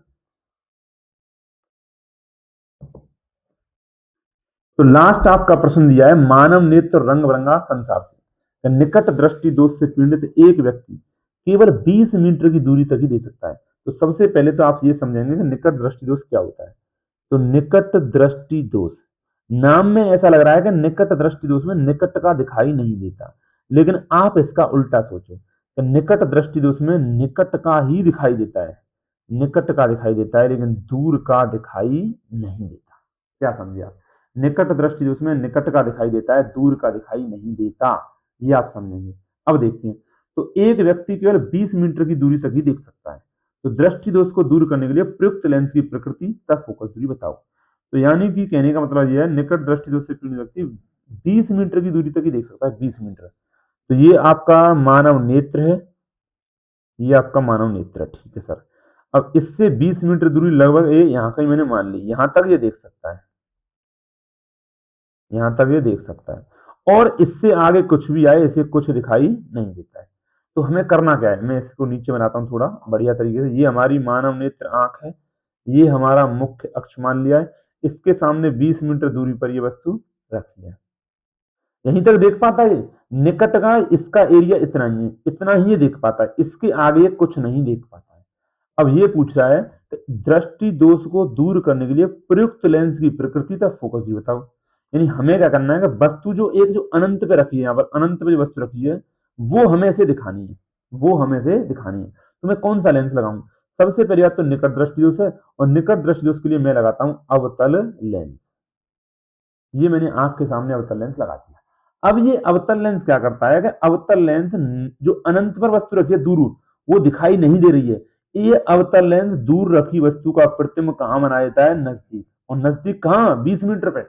तो लास्ट आपका प्रश्न दिया है, मानव नेत्र रंग बिरंगा संसार से, निकट दृष्टि दोष से पीड़ित एक व्यक्ति केवल 20 मीटर की दूरी तक ही देख सकता है। तो सबसे पहले तो आप ये समझेंगे कि निकट दृष्टि दोष क्या होता है। तो निकट दृष्टि दोष, नाम में ऐसा लग रहा है कि निकट दृष्टि दोष में निकट का दिखाई नहीं देता, लेकिन आप इसका उल्टा सोचो कि निकट दृष्टि दोष में निकट का ही दिखाई देता है, निकट का दिखाई देता है लेकिन दूर का दिखाई नहीं देता। क्या समझे आप? निकट दृष्टि दोष में निकट का दिखाई देता है, दूर का दिखाई नहीं देता, ये आप समझेंगे। अब देखते हैं, तो एक व्यक्ति केवल 20 मीटर की दूरी तक ही देख सकता है, तो दृष्टि दोष को दूर करने के लिए प्रयुक्त लेंस की प्रकृति तथा फोकस दूरी बताओ। तो यानी कि कहने का मतलब यह है, निकट दृष्टि दोष से पीड़ित व्यक्ति 20 मीटर की दूरी तक ही देख सकता है, 20 मीटर। तो ये आपका मानव नेत्र है, ये आपका मानव नेत्र है, ठीक है सर। अब इससे 20 मीटर दूरी लगभग यहाँ कहीं मैंने मान ली, यहां तक ये देख सकता है, यहां तक ये देख सकता है, और इससे आगे कुछ भी आए इसे कुछ दिखाई नहीं देता है। तो हमें करना क्या है, मैं इसको नीचे बनाता हूँ थोड़ा बढ़िया तरीके से। ये हमारी मानव नेत्र आंख है, ये हमारा मुख्य अक्ष मान लिया है, इसके सामने 20 मीटर दूरी पर ये वस्तु रख लिया, यहीं तक देख पाता है। निकट का इसका एरिया इतना ही है, इतना ही ये देख पाता है, इसके आगे कुछ नहीं देख पाता है। अब ये पूछ रहा है कि दृष्टि दोष को दूर करने के लिए प्रयुक्त लेंस की प्रकृति तथा फोकस भी बताओ। यानी हमें क्या करना है कि वस्तु जो अनंत पे रखी है, यहाँ पर अनंत पे जो वस्तु रखी है वो हमें से दिखानी है, वो हमें से दिखानी है। तो मैं कौन सा लेंस लगाऊं? सबसे पहले बात तो निकट दृष्टि दोष है, और निकट दृष्टि दोष के लिए मैं लगाता हूं अवतल लेंस। ये मैंने आंख के सामने अवतल लेंस लगा दिया। अब ये अवतल लेंस क्या करता है कि अवतल लेंस जो अनंत पर वस्तु रखी है दूर, वो दिखाई नहीं दे रही है, ये अवतल लेंस दूर रखी वस्तु का प्रतिबिंब कहां बना देता है? नजदीक। और नजदीक कहां? 20 मीटर पे।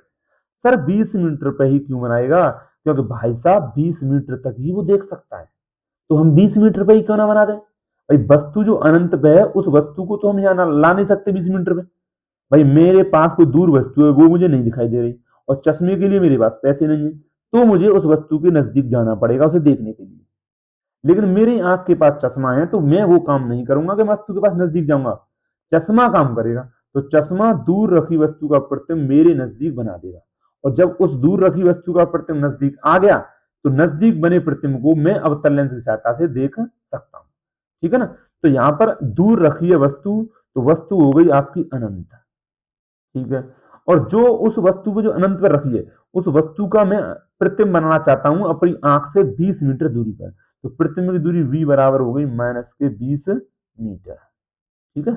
सर 20 मीटर पे ही क्यों बनाएगा? क्योंकि भाई साहब 20 मीटर तक ही वो देख सकता है, तो हम 20 मीटर पे ही क्यों ना बना दें? भाई वस्तु जो अनंत पे है उस वस्तु को तो हम यहाँ ला नहीं सकते 20 मीटर पे। भाई मेरे पास कोई दूर वस्तु है, वो मुझे नहीं दिखाई दे रही, और चश्मे के लिए मेरे पास पैसे नहीं है, तो मुझे उस वस्तु के नजदीक जाना पड़ेगा उसे देखने के लिए। लेकिन मेरी आंख के पास चश्मा है, तो मैं वो काम नहीं करूंगा कि वस्तु के पास नजदीक जाऊंगा, चश्मा काम करेगा। तो चश्मा दूर रखी वस्तु का प्रतिबिंब मेरे नजदीक बना देगा, और जब उस दूर रखी वस्तु का प्रतिबिंब नजदीक आ गया, तो नजदीक बने प्रतिबिंब को मैं अवतल लेंस की सहायता से देख सकता हूं, ठीक है ना। तो यहां पर दूर रखी है वस्तु, तो वस्तु हो गई आपकी अनंत, ठीक है। और जो उस वस्तु को जो अनंत पर रखी है, उस वस्तु का मैं प्रतिबिंब बनाना चाहता हूं अपनी आंख से 20 मीटर दूरी पर, तो प्रतिबिंब की दूरी v बराबर हो गई -20 मीटर, ठीक है।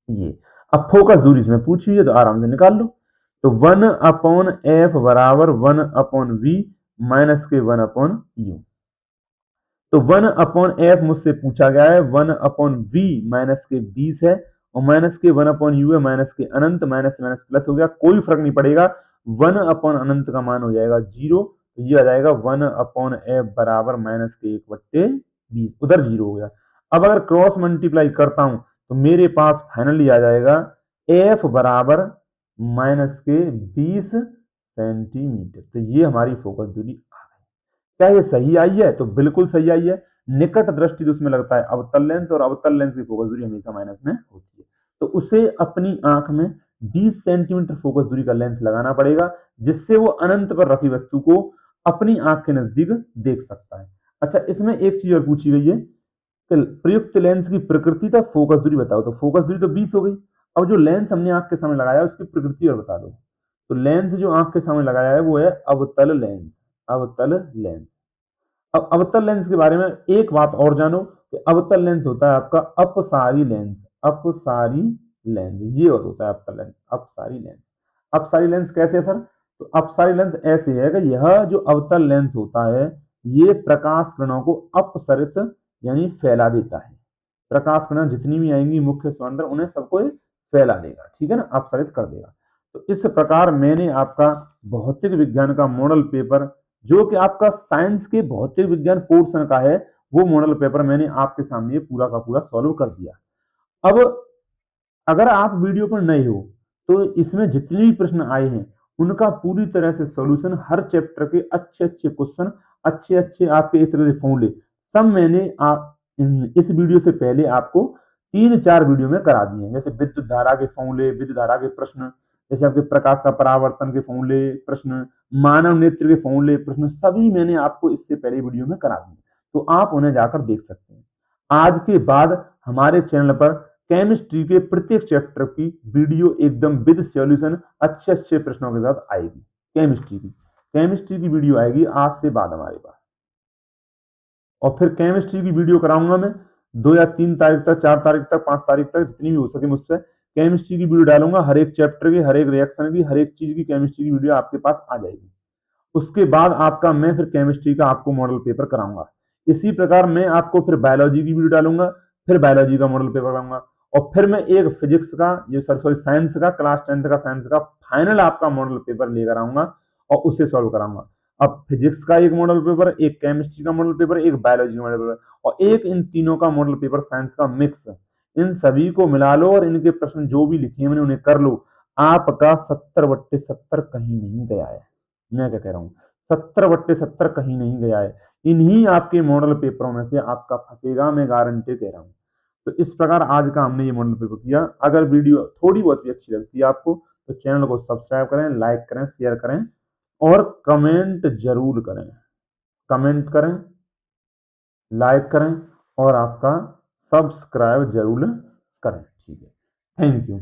ये अब फोकस दूरी इसमें पूछी है तो आराम से निकाल लो। तो 1/f बराबर 1/v -1/u। तो 1/f मुझसे पूछा गया है, 1/v -20 है, और -1/u है, माइनस के अनंत, माइनस माइनस प्लस हो गया, कोई फर्क नहीं पड़ेगा। 1/अनंत का मान हो जाएगा 0, तो ये आ जाएगा 1/f बराबर -1/20, उधर 0 हो गया। अब अगर क्रॉस मल्टीप्लाई करता हूं तो मेरे पास फाइनली आ जाएगा f बराबर -20 सेंटीमीटर। तो ये हमारी फोकस दूरी। क्या ये सही आई है? तो बिल्कुल सही आई है। निकट दृष्टि उसमें लगता है अवतल लेंस, और अवतल लेंस की फोकस दूरी हमेशा माइनस में होती है, तो उसे अपनी आंख में 20 सेंटीमीटर फोकस दूरी का लेंस लगाना पड़ेगा, जिससे वो अनंत पर रखी वस्तु को अपनी आंख के नजदीक देख सकता है। अच्छा, इसमें एक चीज और पूछी गई है कि प्रयुक्त लेंस की प्रकृति तथा फोकस दूरी बताओ। तो फोकस दूरी तो 20 हो गई, अब जो लेंस हमने आंख के सामने लगाया उसकी प्रकृति और बता दो। तो लेंस जो आंख के सामने लगाया है वो है अवतल लेंस, अवतल लेंस। अब अवतल लेंस के बारे में एक बात और जानो कि अवतल लेंस होता है आपका अपसारी लेंस, अपसारी लेंस, ये और होता है अवतल लेंस, अपसारी लेंस। अपसारी लेंस कैसे है सर? तो अपसारी लेंस ऐसे है कि यह जो अवतल लेंस होता है ये प्रकाश किरणों को अपसरित यानी फैला देता है। प्रकाश किरण जितनी भी आएंगी मुख्य सौंदर्य उन्हें सबको फैला देगा, ठीक है ना, अपसरित कर देगा। तो इस प्रकार मैंने आपका भौतिक विज्ञान का मॉडल पेपर, जो कि आपका साइंस के भौतिक विज्ञान पोर्शन का है, वो मॉडल पेपर मैंने आपके सामने पूरा का पूरा सॉल्व कर दिया। अब अगर आप वीडियो पर नए हो तो इसमें जितने भी प्रश्न आए हैं उनका पूरी तरह से सॉल्यूशन, हर चैप्टर के अच्छे अच्छे क्वेश्चन, अच्छे अच्छे आपके एक तरह से फॉर्मूले, सब मैंने इस वीडियो से पहले आपको 3-4 वीडियो में करा दिए हैं। जैसे विद्युत धारा के फॉर्मूले, विद्युत धारा के प्रश्न, जैसे आपके प्रकाश का परावर्तन के फॉर्मूले प्रश्न, मानव नेत्र के फॉर्मूले प्रश्न, सभी मैंने आपको इससे पहले वीडियो में करा दिए, तो आप उन्हें जाकर देख सकते हैं। आज के बाद हमारे चैनल पर केमिस्ट्री के प्रत्येक चैप्टर की वीडियो एकदम विद सॉल्यूशन, अच्छे अच्छे प्रश्नों के साथ आएगी। केमिस्ट्री की वीडियो आएगी आज से बाद हमारे पास। और फिर केमिस्ट्री की वीडियो कराऊंगा मैं 2 या 3 तारीख तक, 4 तारीख तक, 5 तारीख तक, जितनी भी हो सके मुझसे केमिस्ट्री की वीडियो डालूंगा। हर एक चैप्टर की, हर एक रिएक्शन की, हर एक चीज की केमिस्ट्री की वीडियो आपके पास आ जाएगी। उसके बाद आपका मैं फिर केमिस्ट्री का आपको मॉडल पेपर कराऊंगा। इसी प्रकार मैं आपको फिर बायोलॉजी की वीडियो डालूंगा, फिर बायोलॉजी का मॉडल पेपर कराऊंगा, और फिर मैं एक फिजिक्स का, ये सॉरी साइंस का, क्लास 10th का साइंस का फाइनल आपका मॉडल पेपर लेकर आऊंगा और उसे सॉल्व कराऊंगा। अब फिजिक्स का एक मॉडल पेपर, एक केमिस्ट्री का मॉडल पेपर, एक बायोलॉजी का मॉडल पेपर, और एक इन तीनों का मॉडल पेपर साइंस का मिक्स, इन सभी को मिला लो और इनके प्रश्न जो भी लिखे मैंने उन्हें कर लो। आपका 70/70 कहीं नहीं गया है। मैं क्या कह रहा हूँ, 70/70 कहीं नहीं गया है। इन्हीं आपके मॉडल पेपरों में से आपका फंसेगा, मैं गारंटी कह रहा हूँ। तो इस प्रकार आज का हमने ये मॉडल पेपर किया। अगर वीडियो थोड़ी बहुत भी अच्छी लगती है आपको तो चैनल को सब्सक्राइब करें, लाइक करें, शेयर करें और कमेंट जरूर करें। कमेंट करें, लाइक करें और आपका सब्सक्राइब जरूर करें। ठीक है, थैंक यू।